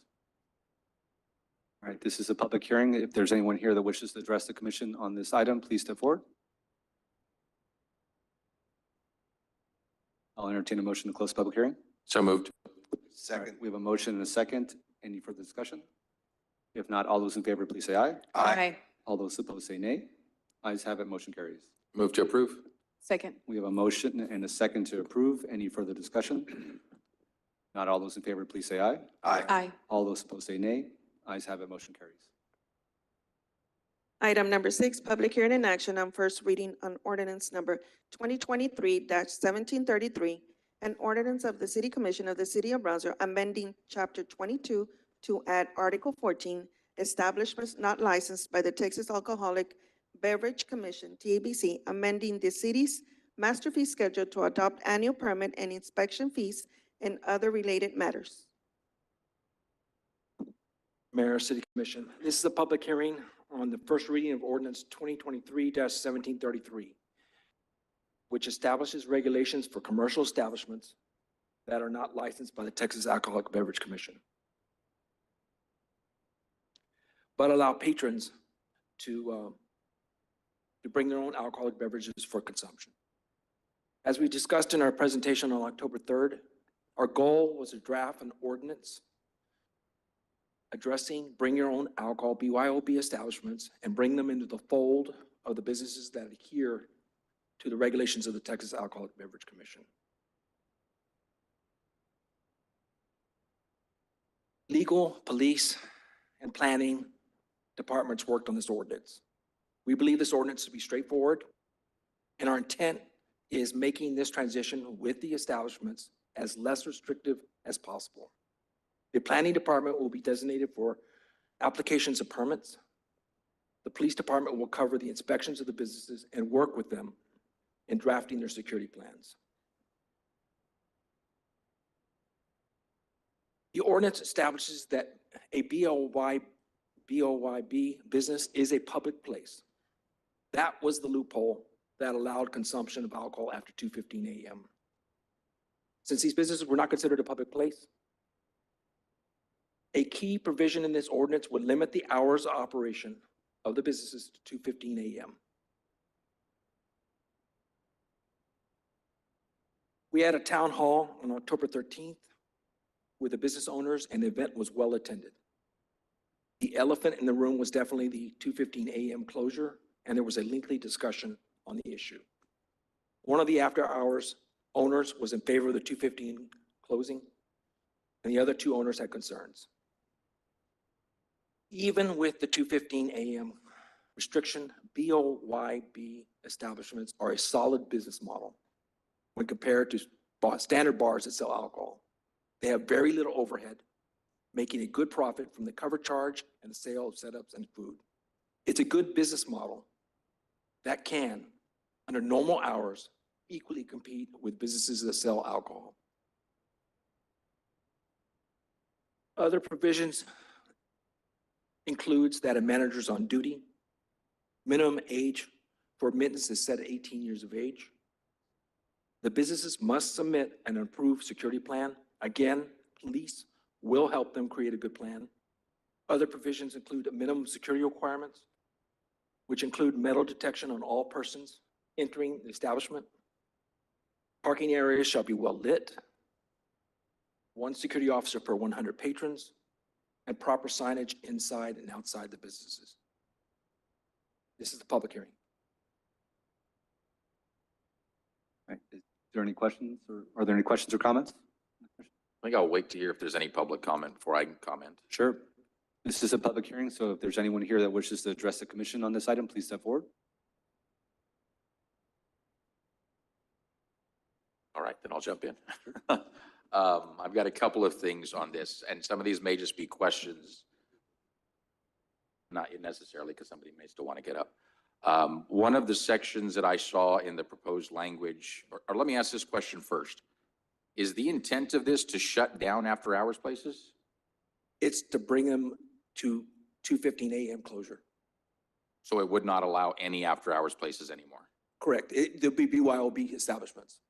All right, this is a public hearing. If there's anyone here that wishes to address the commission on this item, please step forward. I'll entertain a motion to close public hearing. So moved. Second. We have a motion and a second. Any further discussion? If not, all those in favor, please say aye. Aye. All those opposed say nay. Ayes have it, motion carries. Move to approve. Second. We have a motion and a second to approve. Any further discussion? Not all those in favor, please say aye. Aye. All those opposed say nay. Ayes have it, motion carries. Item number 6, public hearing and action on first reading on ordinance number 2023-1733, an ordinance of the City Commission of the City of Brownsville amending Chapter 22 to add Article 14, establishments not licensed by the Texas Alcoholic Beverage Commission, TABC, amending the city's master fee schedule to adopt annual permit and inspection fees and other related matters. Mayor, City Commission, this is a public hearing on the first reading of ordinance 2023-1733, which establishes regulations for commercial establishments that are not licensed by the Texas Alcoholic Beverage Commission, but allow patrons to bring their own alcoholic beverages for consumption. As we discussed in our presentation on October 3rd, our goal was to draft an ordinance addressing bring your own alcohol, BYOB establishments, and bring them into the fold of the businesses that adhere to the regulations of the Texas Alcoholic Beverage Commission. Legal, police, and planning departments worked on this ordinance. We believe this ordinance to be straightforward, and our intent is making this transition with the establishments as less restrictive as possible. The planning department will be designated for applications of permits. The police department will cover the inspections of the businesses and work with them in drafting their security plans. The ordinance establishes that a BOYB business is a public place. That was the loophole that allowed consumption of alcohol after 2:15 a.m. Since these businesses were not considered a public place, a key provision in this ordinance would limit the hours of operation of the businesses to 2:15 a.m. We had a town hall on October 13th with the business owners, and the event was well attended. The elephant in the room was definitely the 2:15 a.m. closure, and there was a lengthy discussion on the issue. One of the after-hours owners was in favor of the 2:15 closing, and the other two owners had concerns. Even with the 2:15 a.m. restriction, BOYB establishments are a solid business model when compared to standard bars that sell alcohol. They have very little overhead, making a good profit from the cover charge and the sale of setups and food. It's a good business model that can, under normal hours, equally compete with businesses that sell alcohol. Other provisions includes that a manager's on duty. Minimum age for admittance is set at 18 years of age. The businesses must submit an approved security plan. Again, police will help them create a good plan. Other provisions include minimum security requirements, which include metal detection on all persons entering the establishment. Parking areas shall be well lit. 1 security officer per 100 patrons, and proper signage inside and outside the businesses. This is the public hearing. Right. Is there any questions, or are there any questions or comments? I think I'll wait to hear if there's any public comment before I can comment. Sure. This is a public hearing, so if there's anyone here that wishes to address the commission on this item, please step forward. All right, then I'll jump in. I've got a couple of things on this, and some of these may just be questions, not necessarily because somebody may still want to get up. One of the sections that I saw in the proposed language, or let me ask this question first. Is the intent of this to shut down after-hours places? It's to bring them to 2:15 a.m. closure. So it would not allow any after-hours places anymore? Correct. There'll be BYOB establishments.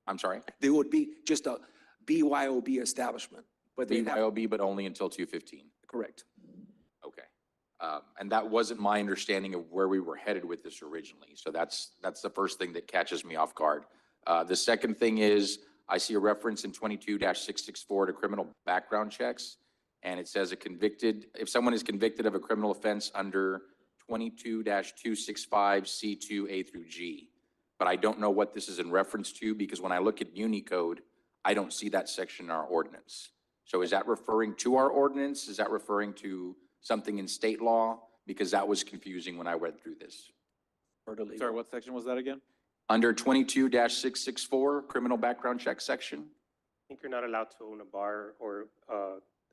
I'm sorry? There would be just a BYOB establishment, but they have, BYOB, but only until 2:15? correct. Okay. And that wasn't my understanding of where we were headed with this originally. So that's the first thing that catches me off guard. The second thing is, I see a reference in 22-664 to criminal background checks. And it says if someone is convicted of a criminal offense under 22-265C2A through G. But I don't know what this is in reference to, because when I look at Unicode, I don't see that section in our ordinance. So is that referring to our ordinance? Is that referring to something in state law? because that was confusing when I read through this. Sorry, what section was that again? Under 22-664, criminal background check section. I think you're not allowed to own a bar or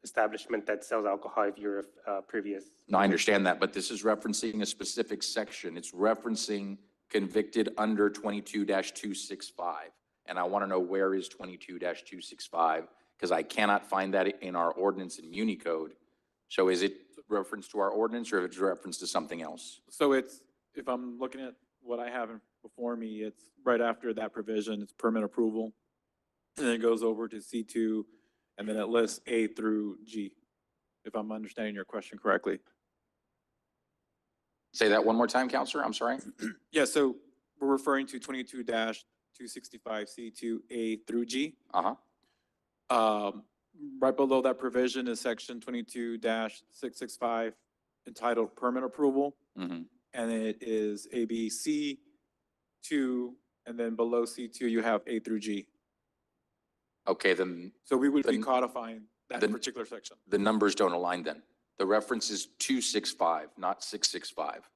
establishment that sells alcohol if you're a previous. No, I understand that, but this is referencing a specific section. It's referencing convicted under 22-265. And I want to know where is 22-265, because I cannot find that in our ordinance in Muni Code. So is it reference to our ordinance or if it's reference to something else? So it's, if I'm looking at what I have before me, it's right after that provision, it's permit approval. And then it goes over to C2, and then it lists A through G, if I'm understanding your question correctly. Say that one more time, Counselor. I'm sorry. Yeah, so we're referring to 22-265C2A through G. Right below that provision is section 22-665 entitled permit approval. And it is A, B, C, 2, and then below C2, you have A through G. Okay, then. So we would be codifying that particular section. The numbers don't align then. The reference is 265, not 665.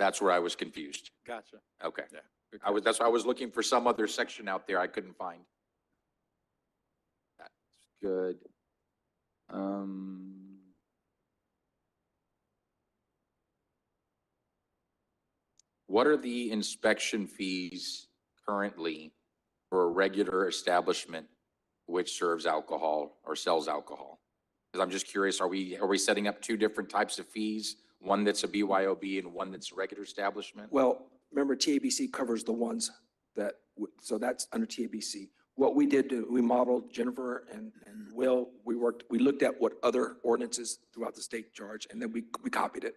That's where I was confused. Gotcha. Okay. Yeah. That's why I was looking for some other section out there I couldn't find. That's good. What are the inspection fees currently for a regular establishment which serves alcohol or sells alcohol? Because I'm just curious, are we setting up two different types of fees? One that's a BYOB and one that's a regular establishment? Well, remember TABC covers the ones that, so that's under TABC. What we did, we modeled Jennifer and Will, we looked at what other ordinances throughout the state charge, and then we copied it.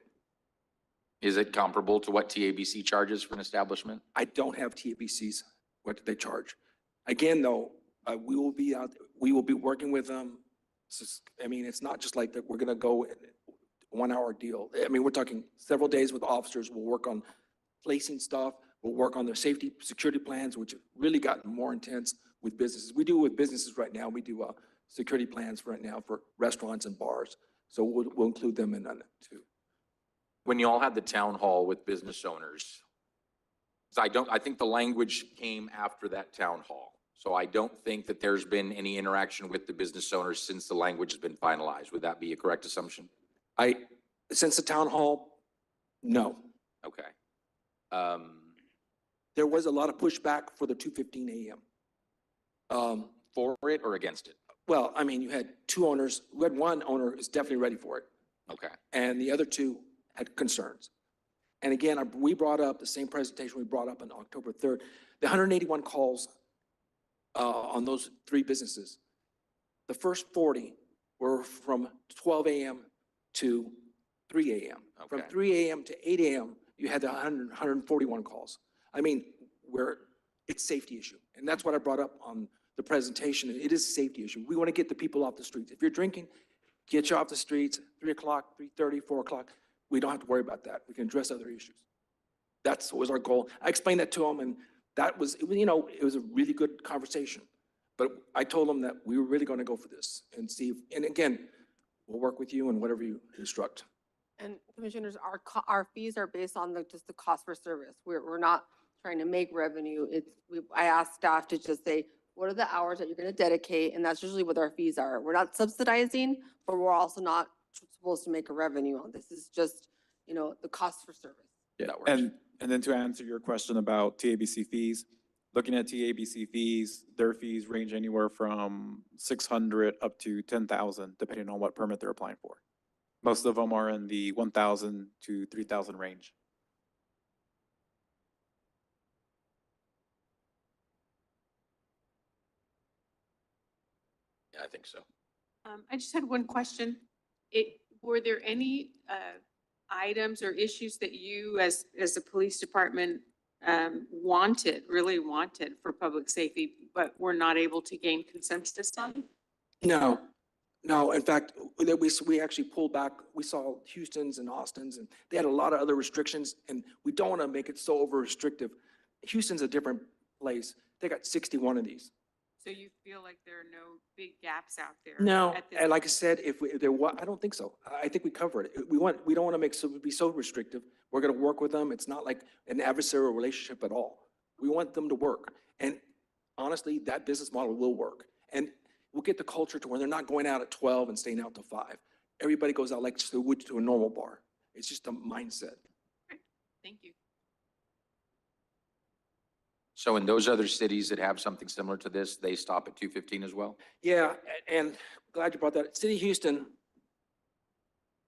Is it comparable to what TABC charges for an establishment? I don't have TABC's, what do they charge? Again, though, we will be working with them. I mean, it's not just like that we're gonna go 1 hour deal. I mean, we're talking several days with officers. We'll work on placing stuff. We'll work on their safety, security plans, which have really gotten more intense with businesses. We do with businesses right now. We do security plans right now for restaurants and bars. So we'll include them in that too. When you all had the town hall with business owners, I think the language came after that town hall. So I don't think that there's been any interaction with the business owners since the language has been finalized. Would that be a correct assumption? Since the town hall, no. Okay. There was a lot of pushback for the 2:15 a.m. For it or against it? Well, I mean, you had two owners. We had one owner who's definitely ready for it. Okay. And the other two had concerns. And again, we brought up the same presentation we brought up on October 3rd. The 181 calls on those three businesses, the first 40 were from 12 a.m. to 3 a.m. From 3 a.m. to 8 a.m., you had the 141 calls. I mean, it's a safety issue. And that's what I brought up on the presentation. It is a safety issue. We want to get the people off the streets. If you're drinking, get you off the streets, 3 o'clock, 3:30, 4 o'clock. We don't have to worry about that. We can address other issues. That was our goal. I explained that to them, and that was, it was a really good conversation. But I told them that we were really going to go for this and see, and again, we'll work with you and whatever you instruct. And commissioners, our fees are based on just the cost per service. We're not trying to make revenue. I asked staff to just say, what are the hours that you're going to dedicate? And that's usually what our fees are. We're not subsidizing, but we're also not supposed to make a revenue on this. Is just, the cost for service. Yeah, and then to answer your question about TABC fees, looking at TABC fees, their fees range anywhere from 600 up to 10,000, depending on what permit they're applying for. Most of them are in the 1,000 to 3,000 range. Yeah, I think so. I just had one question. Were there any items or issues that you as a police department really wanted for public safety, but were not able to gain consensus on? No. In fact, we actually pulled back. We saw Houston's and Austin's, and they had a lot of other restrictions, and we don't want to make it so over restrictive. Houston's a different place. They got 61 of these. So you feel like there are no big gaps out there? No, at this and like I said, if there was, I don't think so. I think we covered it. We don't want to be so restrictive. We're going to work with them. It's not like an adversarial relationship at all. We want them to work. And honestly, that business model will work. And we'll get the culture to where they're not going out at 12 and staying out till 5. Everybody goes out like they would to a normal bar. It's just a mindset. Thank you. So in those other cities that have something similar to this, they stop at 2:15 as well? Yeah, and glad you brought that. City of Houston,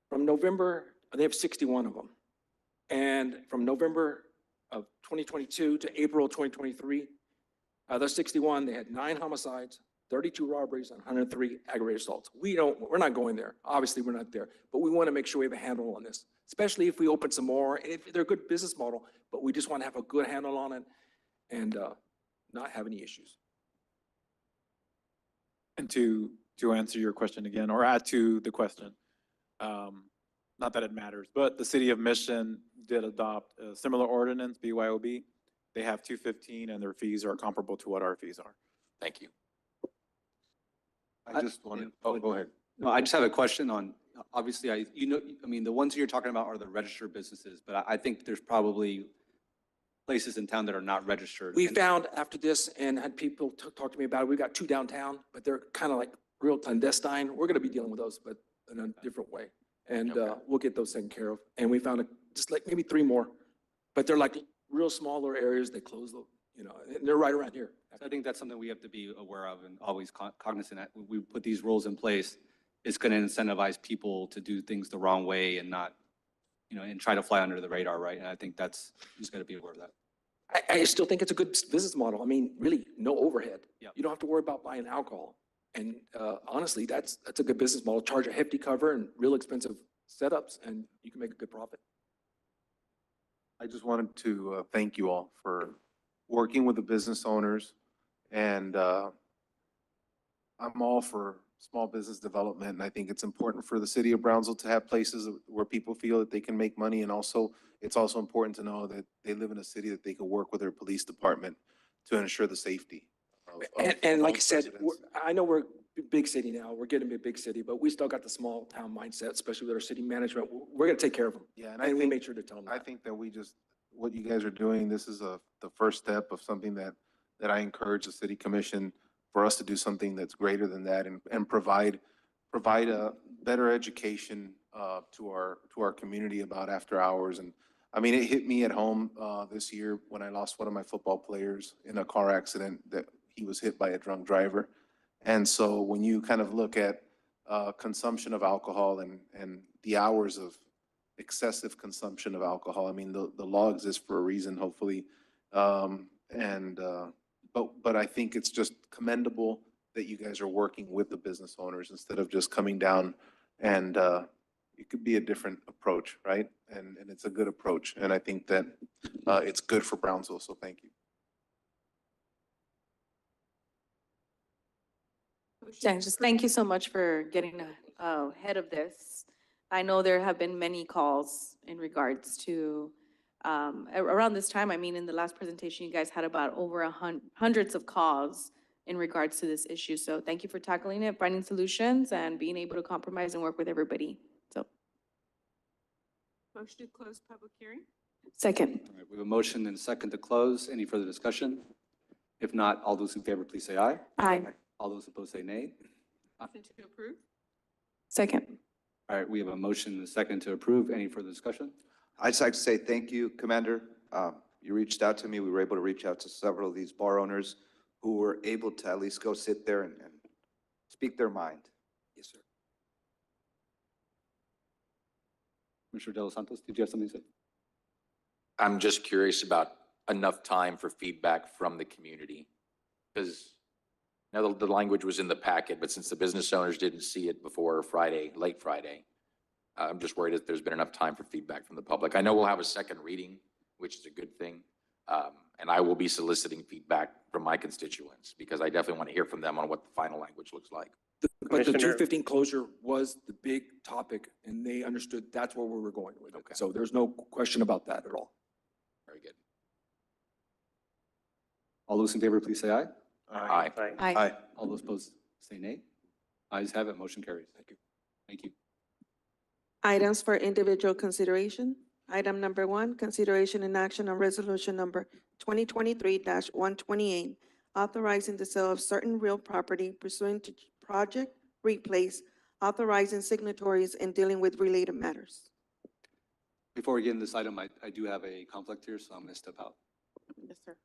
from November, they have 61 of them. And from November of 2022 to April 2023, those 61, they had 9 homicides, 32 robberies, and 103 aggravated assaults. We're not going there. Obviously, we're not there. But we want to make sure we have a handle on this, especially if we open some more. And if they're a good business model, but we just want to have a good handle on it and not have any issues. And to answer your question again, or add to the question, not that it matters, but the city of Mission did adopt a similar ordinance, BYOB. They have 215 and their fees are comparable to what our fees are. Thank you. I just wanted, oh, go ahead. No, I just have a question on, obviously, I mean, the ones you're talking about are the registered businesses, but I think there's probably places in town that are not registered. We And- found after this and had people talk to me about it, we got 2 downtown, but they're kind of like real clandestine. We're going to be dealing with those, but in a different way. And we'll get those taken care of. And we found just like maybe 3 more, but they're like real smaller areas. They close the, and they're right around here. So I think that's something we have to be aware of and always cognizant that when we put these rules in place, it's going to incentivize people to do things the wrong way and not, and try to fly under the radar, right? And I think that's, just got to be aware of that. I still think it's a good business model. I mean, really, no overhead. Yeah. You don't have to worry about buying alcohol. And honestly, that's a good business model. Charge a hefty cover and real expensive setups, and you can make a good profit. I just wanted to thank you all for working with the business owners. And I'm all for small business development. And I think it's important for the city of Brownsville to have places where people feel that they can make money. And also, it's also important to know that they live in a city that they can work with their police department to ensure the safety. And like I all said, residents. I know we're a big city now. We're getting to be a big city, but we still got the small town mindset, especially with our city management. We're going to take care of them. Yeah, And we made sure to tell them I that. think that what you guys are doing, this is the first step of something that I encourage the city commission for us to do something that's greater than that and provide a better education to our community about after hours. And I mean, it hit me at home this year when I lost one of my football players in a car accident that he was hit by a drunk driver. And so when you kind of look at consumption of alcohol and the hours of excessive consumption of alcohol, I mean, the law exists for a reason, hopefully. But I think it's just commendable that you guys are working with the business owners instead of just coming down, and it could be a different approach, right? And it's a good approach. And I think that it's good for Brownsville. So thank you. Yeah, just thank you so much for getting ahead of this. I know there have been many calls in regards to, around this time, I mean, in the last presentation, you guys had about over hundreds of calls in regards to this issue. So thank you for tackling it, finding solutions, and being able to compromise and work with everybody. So, Motion to close public hearing? second. All right, we have a motion and a second to close. Any further discussion? If not, all those in favor, please say aye. Aye. All those opposed say nay. Motion to approve? Second. All right, we have a motion and a second to approve. Any further discussion? I'd just like to say thank you, Commander. You reached out to me. We were able to reach out to several of these bar owners who were able to at least go sit there and speak their mind. Yes, sir. Commissioner De Los Santos, did you have something to say? I'm just curious about enough time for feedback from the community. Because now the language was in the packet, but since the business owners didn't see it before Friday, late Friday, I'm just worried that there's been enough time for feedback from the public. I know we'll have a second reading, which is a good thing. And I will be soliciting feedback from my constituents because I definitely want to hear from them on what the final language looks like. But the Commissioner- 215 closure was the big topic, and they understood that's where we were going with it. So there's no question about that at all. Very good. All those in favor, please say aye. Aye. Aye. All those opposed, say nay. Ayes have it, motion carries. Thank you. Thank you. Items for individual consideration. Item number one, consideration and action on resolution number 2023-128, authorizing the sale of certain real property pursuant to Project Replace, authorizing signatories and dealing with related matters. Before we get into this item, I do have a conflict here, so I'm going to step out. Yes, sir.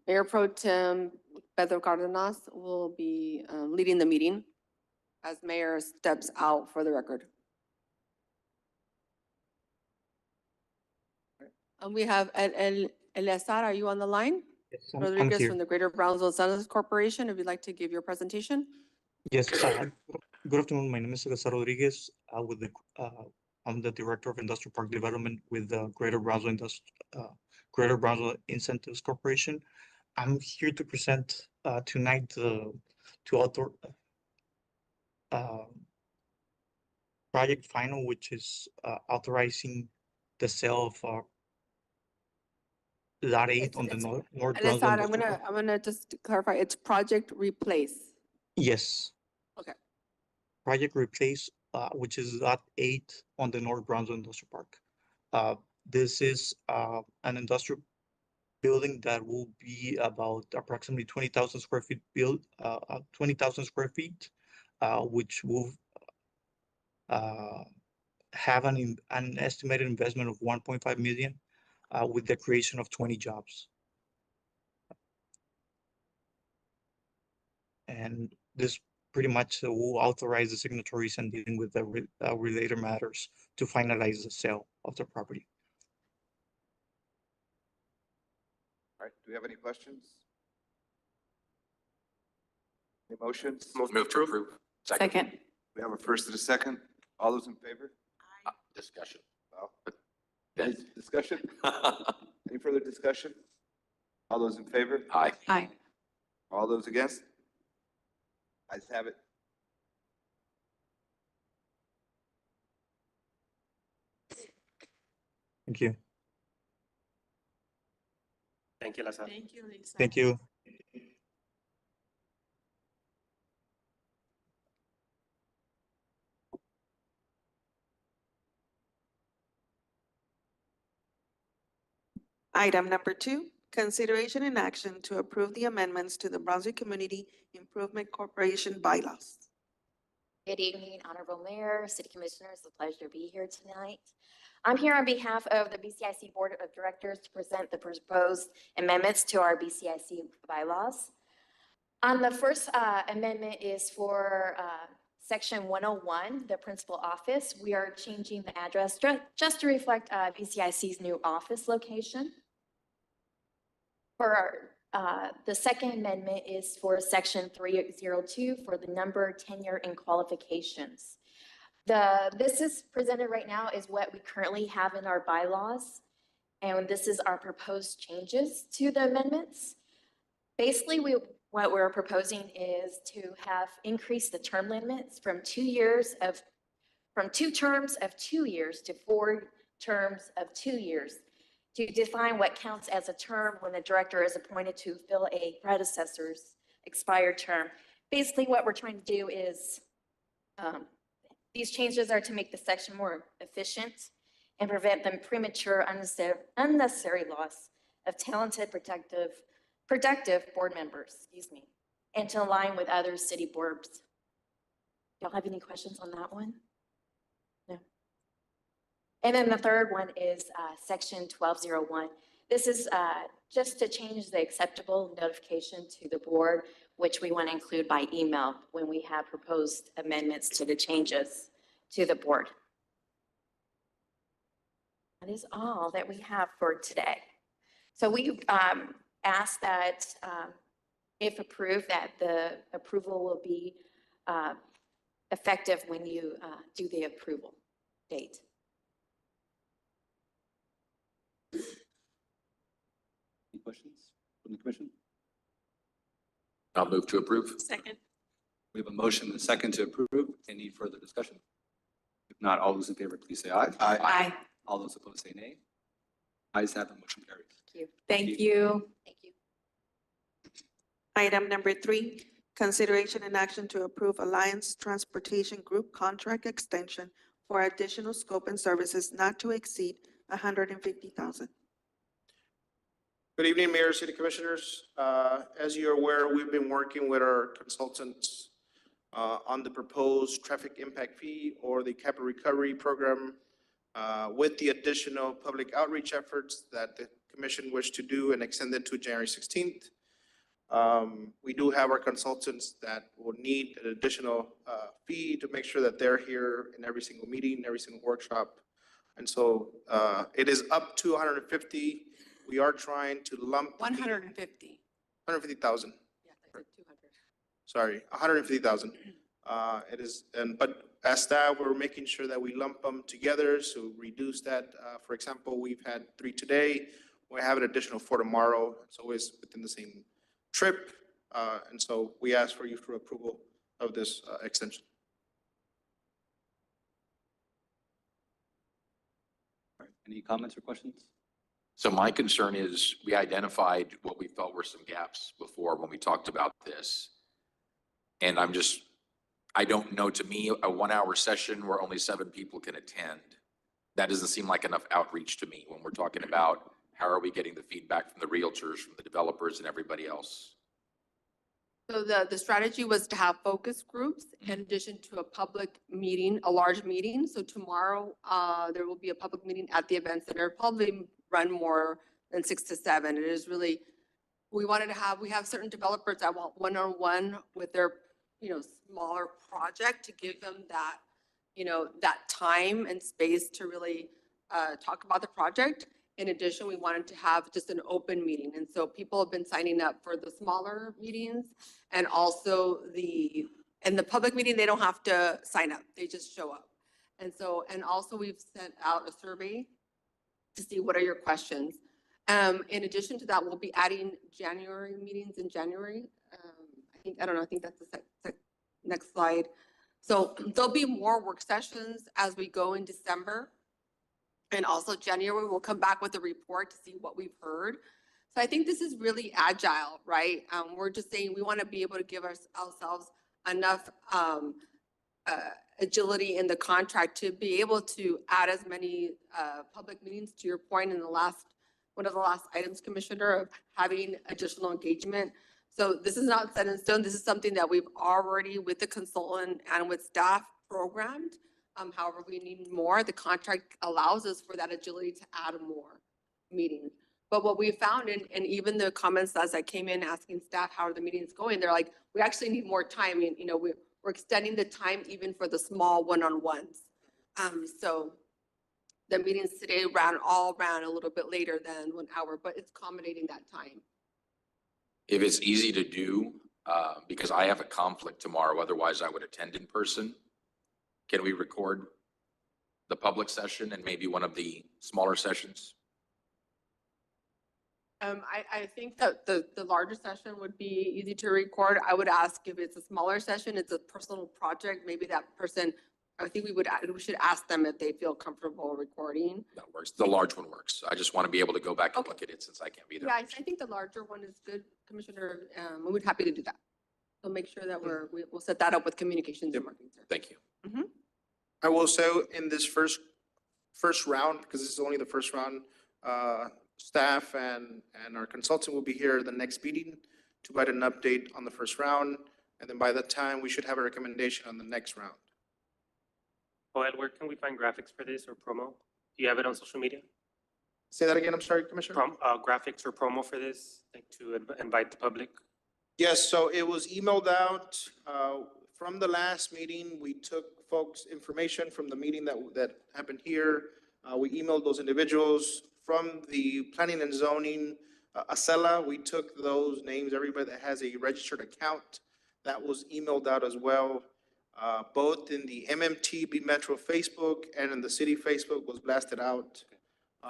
Mayor Pro Tem Pedro Cardenas will be leading the meeting as mayor steps out for the record. And we have Eleazar, are you on the line? Yes, I'm Rodriguez here. from the Greater Brownsville Sons Corporation, if you'd like to give your presentation. Yes, good afternoon. My name is Cesar Rodriguez. I'm the Director of Industrial Park Development with the Greater Brownsville Incentives Corporation. I'm here to present tonight to author Project Final, which is authorizing the sale of Lot 8 on the North Eleazar, Brownsville. I'm Industrial Park. gonna just clarify, it's Project Replace. Yes. Okay. Project Replace, which is Lot 8 on the North Brownsville Industrial Park. This is an industrial building that will be about approximately 20,000 square feet built, 20,000 square feet, which will have an estimated investment of 1.5 million with the creation of 20 jobs. And this pretty much will authorize the signatories and dealing with the related matters to finalize the sale of the property. All right, do we have any questions? Any motions? Move to approve. Second. We have a first and a second. All those in favor? Discussion. Well, any discussion? Any further discussion? All those in favor? Aye. Aye. All those against? Ayes have it. Thank you. Thank you, Lasa. Thank you, Lisa. Thank you. Item number two, consideration and action to approve the amendments to the Brownsville Community Improvement Corporation bylaws. Good evening, Honorable Mayor, City Commissioners. It's a pleasure to be here tonight. I'm here on behalf of the BCIC Board of Directors to present the proposed amendments to our BCIC bylaws. The first amendment is for Section 101, the principal office. We are changing the address just to reflect BCIC's new office location. For the second amendment is for Section 302 for the number, tenure, and qualifications. This is presented right now is what we currently have in our bylaws, and this is our proposed changes to the amendments. Basically, what we're proposing is to have increased the term limits from 2 terms of 2 years to 4 terms of 2 years, to define what counts as a term when the director is appointed to fill a predecessor's expired term. Basically, what we're trying to do is, these changes are to make the section more efficient and prevent the premature unnecessary loss of talented, productive board members, and to align with other city boards. Y'all have any questions on that one? No. And then the third one is Section 1201. This is just to change the acceptable notification to the board, which we want to include by email when we have proposed amendments to the changes to the board. That is all that we have for today. So we ask that if approved, that the approval will be effective when you do the approval date. Any questions from the commission? I'll move to approve. Second. We have a motion and a second to approve. Any further discussion? If not, all those in favor, please say aye. Aye. All those opposed say nay. Ayes have it, motion carries. Thank you. Thank you. Thank you. Item number 3, consideration and action to approve Alliance Transportation Group contract extension for additional scope and services not to exceed $150,000. Good evening, Mayor, City Commissioners. As you're aware, we've been working with our consultants on the proposed traffic impact fee or the capital recovery program with the additional public outreach efforts that the Commission wished to do and extend it to January 16th. We do have our consultants that will need an additional fee to make sure that they're here in every single meeting, every single workshop. And so it is up to 150. We are trying to lump. 150. 150,000. Yeah, I said 200. Sorry, 150,000. It is, but as staff, we're making sure that we lump them together, so reduce that. For example, we've had 3 today. We have an additional 4 tomorrow. It's always within the same trip. And so we ask for you for approval of this extension. All right, any comments or questions? So my concern is we identified what we felt were some gaps before when we talked about this. And I don't know, to me, a 1-hour session where only 7 people can attend, that doesn't seem like enough outreach to me when we're talking about how are we getting the feedback from the realtors, from the developers and everybody else. So the strategy was to have focus groups in addition to a public meeting, a large meeting. So tomorrow, there will be a public meeting at the event center, probably run more than 6 to 7. It is really, we have certain developers that want one-on-one with their, smaller project to give them that, that time and space to really talk about the project. In addition, we wanted to have just an open meeting. And so people have been signing up for the smaller meetings and also in the public meeting, they don't have to sign up. They just show up. And also we've sent out a survey to see what are your questions. In addition to that, we'll be adding January meetings in January. I think that's the next slide. So there'll be more work sessions as we go in December. And also January, we'll come back with a report to see what we've heard. So I think this is really agile, right? We're just saying we want to be able to give ourselves enough agility in the contract to be able to add as many public meetings, to your point in one of the last items, Commissioner, of having additional engagement. So this is not set in stone. This is something that we've already, with the consultant and with staff, programmed. However, we need more. The contract allows us for that agility to add more meetings. But what we found, and even the comments as I came in asking staff how are the meetings going, they're like, we actually need more time. And, we're extending the time even for the small one-on-ones. So the meetings today ran a little bit later than 1 hour, but it's accommodating that time. If it's easy to do, because I have a conflict tomorrow, otherwise I would attend in person. Can we record the public session and maybe one of the smaller sessions? I think that the larger session would be easy to record. I would ask if it's a smaller session, it's a personal project, maybe that person, I think we should ask them if they feel comfortable recording. That works. The large one works. I just want to be able to go back and look at it since I can't be there. Yeah, I think the larger one is good, Commissioner. We'd be happy to do that. So make sure that we'll set that up with communications and marketing. Thank you. I will say in this first round, because this is only the first round, staff and our consultant will be here the next meeting to provide an update on the first round. And then by that time, we should have a recommendation on the next round. Joel, where can we find graphics for this or promo? Do you have it on social media? Say that again, I'm sorry, Commissioner? Graphics or promo for this, like to invite the public? Yes, so it was emailed out from the last meeting. We took folks' information from the meeting that happened here. We emailed those individuals from the planning and zoning, Acela. We took those names, everybody that has a registered account, that was emailed out as well. Both in the MMTB Metro Facebook and in the city Facebook was blasted out.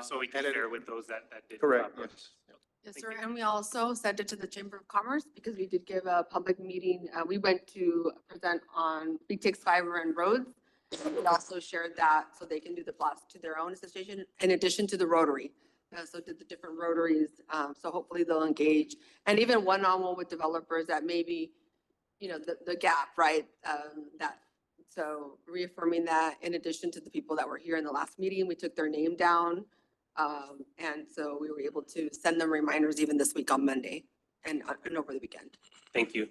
So we can share with those that did. Correct, yes. Yes, sir. And we also sent it to the Chamber of Commerce because we did give a public meeting. We went to present on Big Takes Fiber and roads. We also shared that so they can do the blast to their own association in addition to the Rotary. so did the different rotaries. So hopefully they'll engage. And even one-on-one with developers that maybe, the gap, right? So reaffirming that in addition to the people that were here in the last meeting, we took their name down. And so we were able to send them reminders even this week on Monday and over the weekend. Thank you.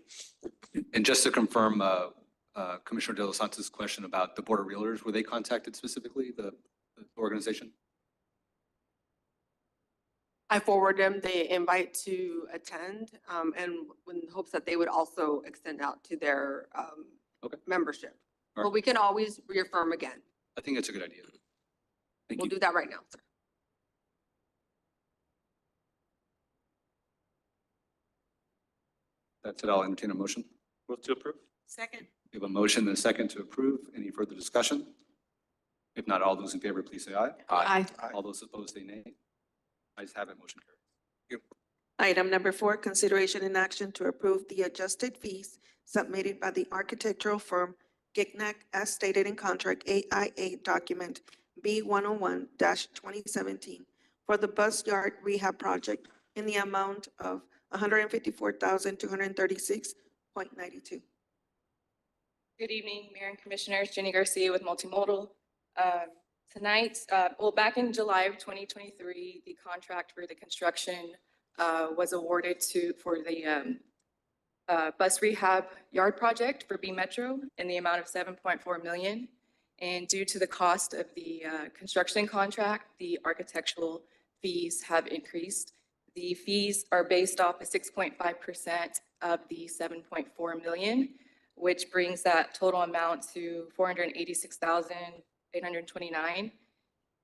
And just to confirm, Commissioner De Los Santos' question about the Board of Realtors, were they contacted specifically, the organization? I forwarded them the invite to attend, and in hopes that they would also extend out to their membership. All But right. we can always reaffirm again. I think it's a good idea. Thank We'll you. do that right now, sir. That's it. I'll entertain a motion. Move to approve. Second. We have a motion and a second to approve. Any further discussion? If not, all those in favor, please say aye. Aye. All those opposed, say nay. Ayes have it, motion carries. Item number 4, consideration and action to approve the adjusted fees submitted by the architectural firm Gignac as stated in contract AIA document B101-2017 for the bus yard rehab project in the amount of $154,236.92. Good evening, Mayor and Commissioners. Jenny Garcia with Multimodal. Tonight, back in July of 2023, the contract for the construction was awarded for the bus rehab yard project for B Metro in the amount of $7.4 million. And due to the cost of the construction contract, the architectural fees have increased. The fees are based off of 6.5% of the $7.4 million, which brings that total amount to $486,829.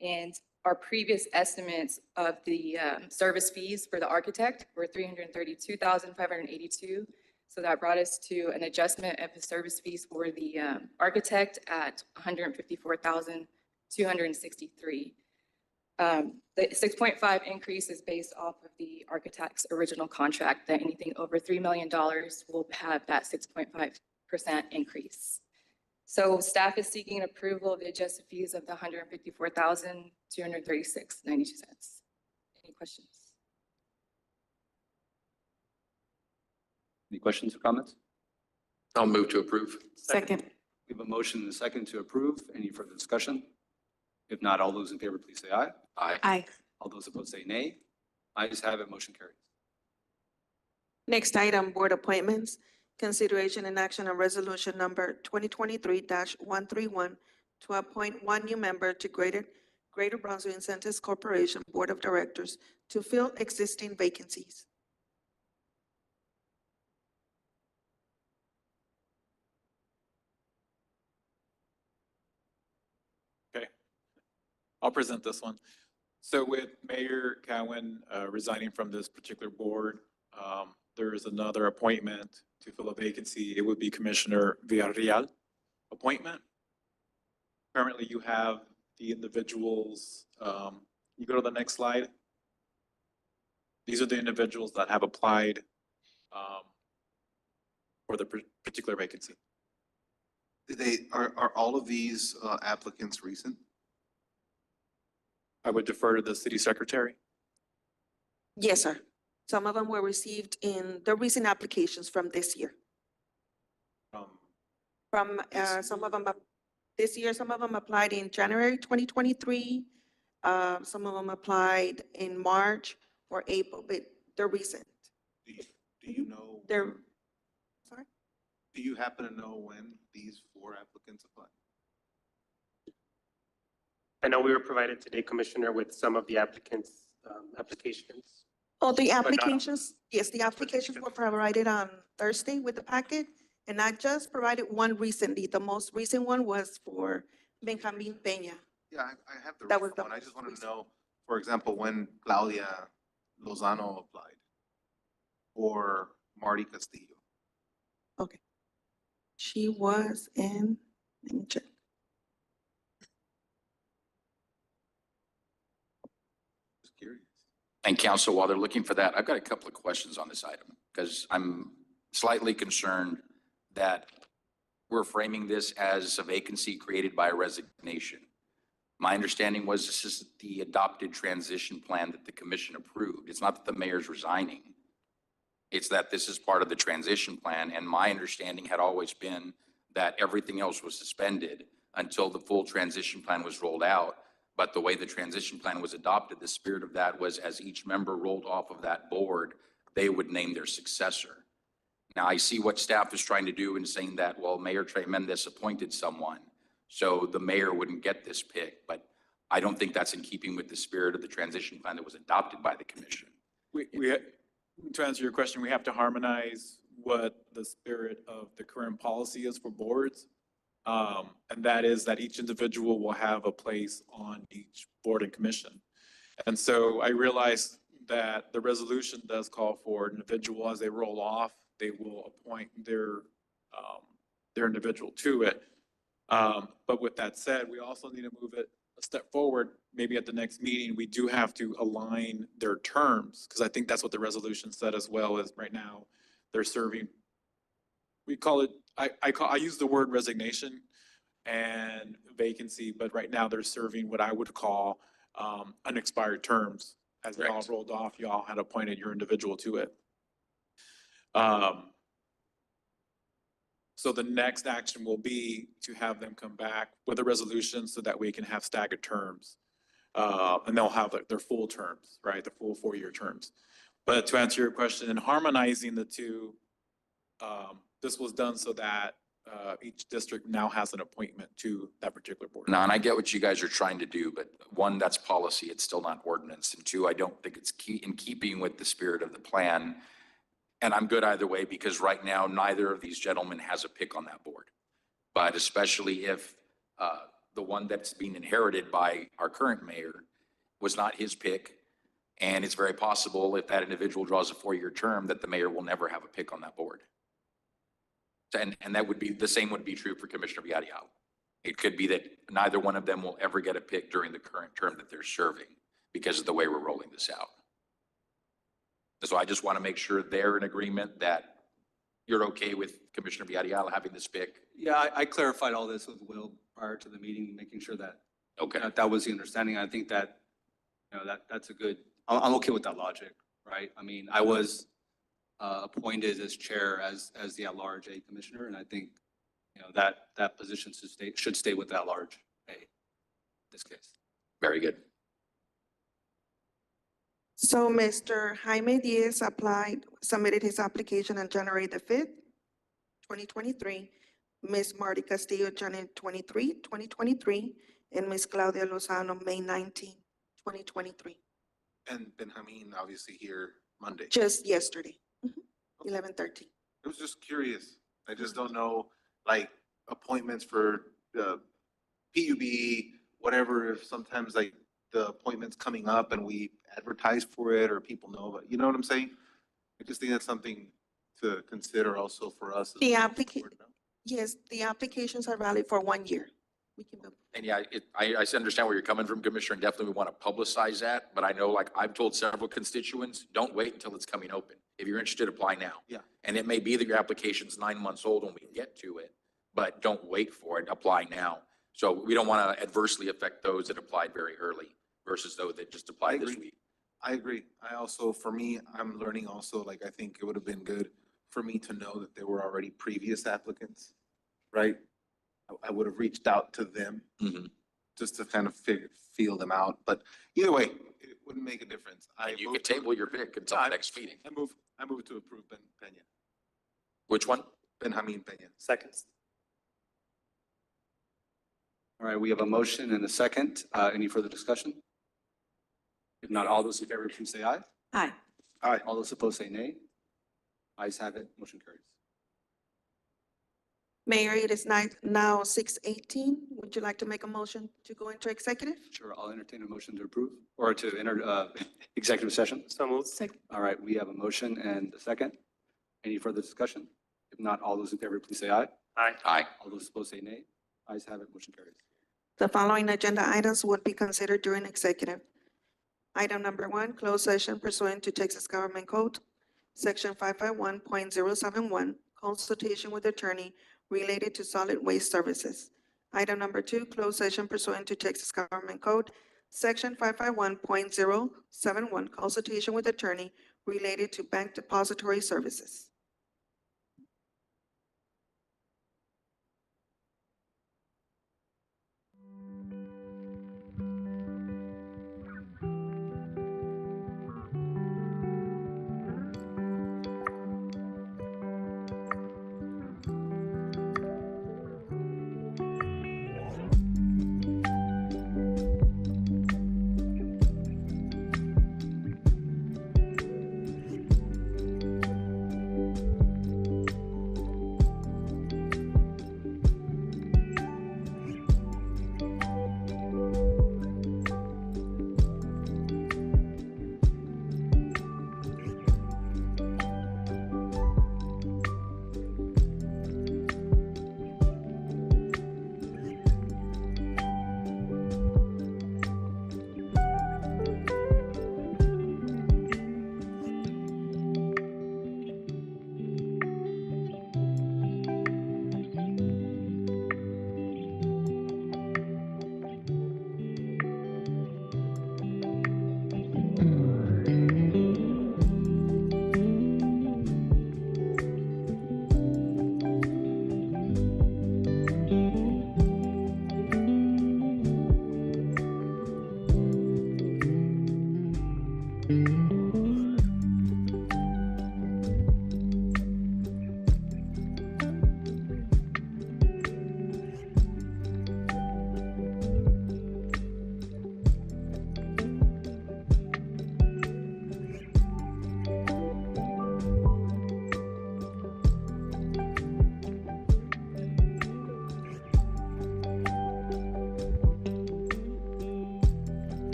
And our previous estimates of the service fees for the architect were $332,582. So that brought us to an adjustment of the service fees for the architect at $154,263. The 6.5 increase is based off of the architect's original contract, that anything over $3 million will have that 6.5% increase. So staff is seeking approval of the adjusted fees of the $154,236.92. Any questions? Any questions or comments? I'll move to approve. Second. We have a motion and a second to approve. Any further discussion? If not, all those in favor, please say aye. Aye. Aye. All those opposed, say nay. Ayes have it, motion carries. Next item, board appointments. Consideration and action on resolution number 2023-131 to appoint one new member to Greater Brownsville Incentives Corporation Board of Directors to fill existing vacancies. Okay. I'll present this one. So with Mayor Cowan resigning from this particular board, there is another appointment to fill a vacancy. It would be Commissioner Villarreal appointment. Currently, you have the individuals. You go to the next slide. These are the individuals that have applied for the particular vacancy. Are all of these applicants recent? I would defer to the city secretary. Yes, sir. Some of them were received in the recent applications from this year. From, some of them this year, some of them applied in January 2023. Some of them applied in March or April, but they're recent. Do you know? They're, sorry? Do you happen to know when these 4 applicants applied? I know we were provided today, Commissioner, with some of the applicants' applications. Oh, the But not- applications, yes, the applications were provided on Thursday with the packet. And I just provided one recently. The most recent one was for Benjamin Peña. Yeah, I have the That was recent the one. I most just wanted to know, for example, when Claudia Lozano applied or Marty Castillo. She was in, let me check. Just curious. And council, while they're looking for that, I've got a couple of questions on this item because I'm slightly concerned that we're framing this as a vacancy created by a resignation. My understanding was this is the adopted transition plan that the commission approved. It's not that the mayor's resigning. It's that this is part of the transition plan, and my understanding had always been that everything else was suspended until the full transition plan was rolled out. But the way the transition plan was adopted, the spirit of that was as each member rolled off of that board, they would name their successor. Now, I see what staff is trying to do in saying that, well, Mayor Trey Mendez appointed someone, so the mayor wouldn't get this pick, but I don't think that's in keeping with the spirit of the transition plan that was adopted by the commission. To answer your question, we have to harmonize what the spirit of the current policy is for boards. And that is that each individual will have a place on each board and commission. And so I realize that the resolution does call for an individual as they roll off, they will appoint their individual to it. But with that said, we also need to move it a step forward. Maybe at the next meeting, we do have to align their terms, because I think that's what the resolution said as well. As right now they're serving, we call it, I use the word resignation and vacancy, but right now they're serving what I would call unexpired terms. As they all rolled off, you all had appointed your individual to it. So the next action will be to have them come back with a resolution so that we can have staggered terms. And they'll have their full terms, right? The full 4-year terms. But to answer your question, in harmonizing the two, this was done so that each district now has an appointment to that particular board. Now, and I get what you guys are trying to do, but one, that's policy. It's still not ordinance. And two, I don't think it's in keeping with the spirit of the plan. And I'm good either way, because right now, neither of these gentlemen has a pick on that board. But especially if the one that's being inherited by our current mayor was not his pick, and it's very possible if that individual draws a 4-year term that the mayor will never have a pick on that board. And that would be, the same would be true for Commissioner Villarreal. It could be that neither one of them will ever get a pick during the current term that they're serving because of the way we're rolling this out. So I just want to make sure they're in agreement that you're okay with Commissioner Villarreal having this pick. Yeah, I clarified all this with Will prior to the meeting, making sure that that was the understanding. I think that, that's a good, I'm okay with that logic, right? I mean, I was appointed as chair as the at-large A commissioner, and I think, that position should stay with at-large A in this case. Very good. So Mr. Jaime Diaz submitted his application on January the 5th, 2023. Ms. Marty Castillo, January 23, 2023, and Ms. Claudia Lozano, May 19, 2023. And Benjamin, obviously here Monday. Just yesterday, 11:13. I was just curious. I just don't know, like, appointments for the PUB, whatever, if sometimes like the appointment's coming up and we advertise for it or people know, but you know what I'm saying? I just think that's something to consider also for us. The application, yes, the applications are valid for 1 year. We can move. And yeah, I understand where you're coming from, Commissioner, and definitely we want to publicize that. But I know, like I've told several constituents, don't wait until it's coming open. If you're interested, apply now. Yeah. And it may be that your application's 9 months old when we get to it, but don't wait for it, apply now. So we don't want to adversely affect those that applied very early versus those that just applied this week. I agree. I also, for me, I'm learning also, like, I think it would have been good for me to know that there were already previous applicants, right? I would have reached out to them just to kind of feel them out. But either way, it wouldn't make a difference. You could table your pick until the next meeting. I move to approve Ben Peña. Which one? Benjamin Peña. Seconds. All right, we have a motion and a second. Any further discussion? If not, all those in favor, please say aye. Aye. Aye. All those opposed say nay. Ayes have it, motion carries. Mayor, it is now 6:18. Would you like to make a motion to go into executive? Sure, I'll entertain a motion to approve or to enter executive session. So moved. All right, we have a motion and a second. Any further discussion? If not, all those in favor, please say aye. Aye. Aye. All those opposed say nay. Ayes have it, motion carries. The following agenda items would be considered during executive. Item number 1, closed session pursuant to Texas Government Code, Section 551.071, consultation with attorney related to solid waste services. Item number 2, closed session pursuant to Texas Government Code, Section 551.071, consultation with attorney related to bank depository services.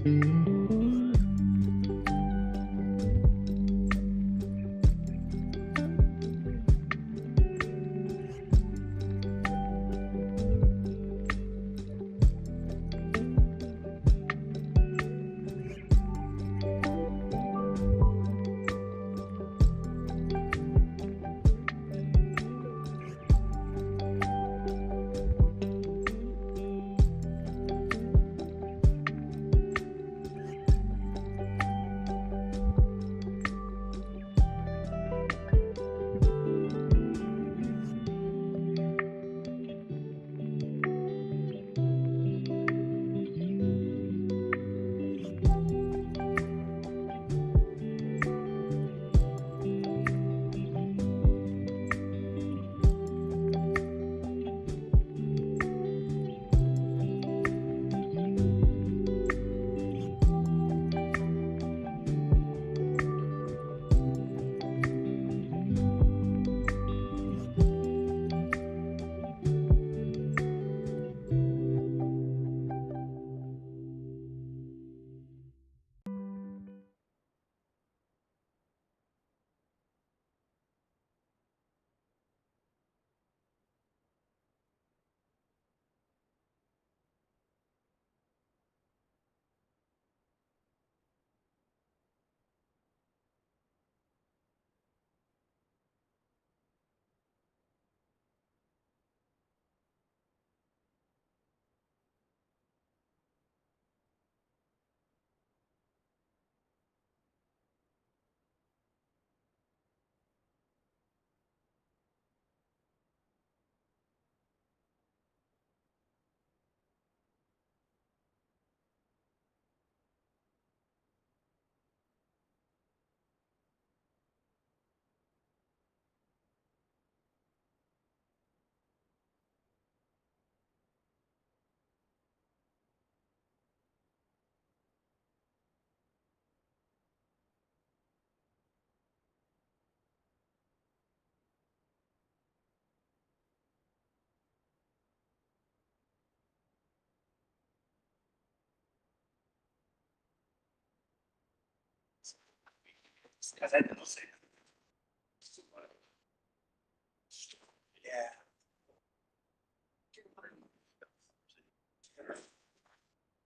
Yeah.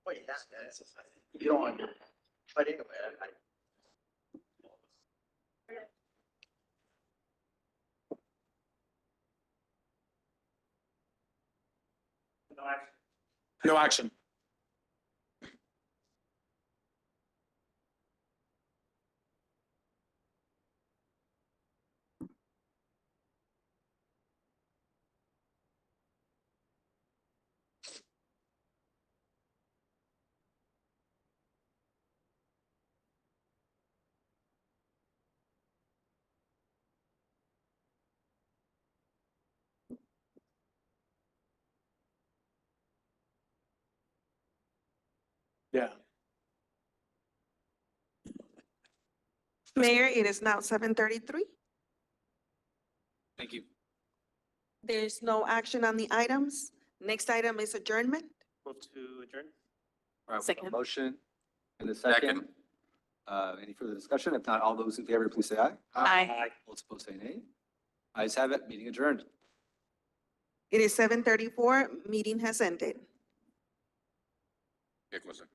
Well, yeah, you don't want to, but anyway, No action. Yeah. Mayor, it is now 7:33. Thank you. There's no action on the items. Next item is adjournment. Move to adjourn. All right, we have a Second. motion and a second. Any further discussion? If not, all those in favor, please say aye. Aye. All opposed, say nay. Ayes have it, meeting adjourned. It is 7:34. Meeting has ended. Nicholson.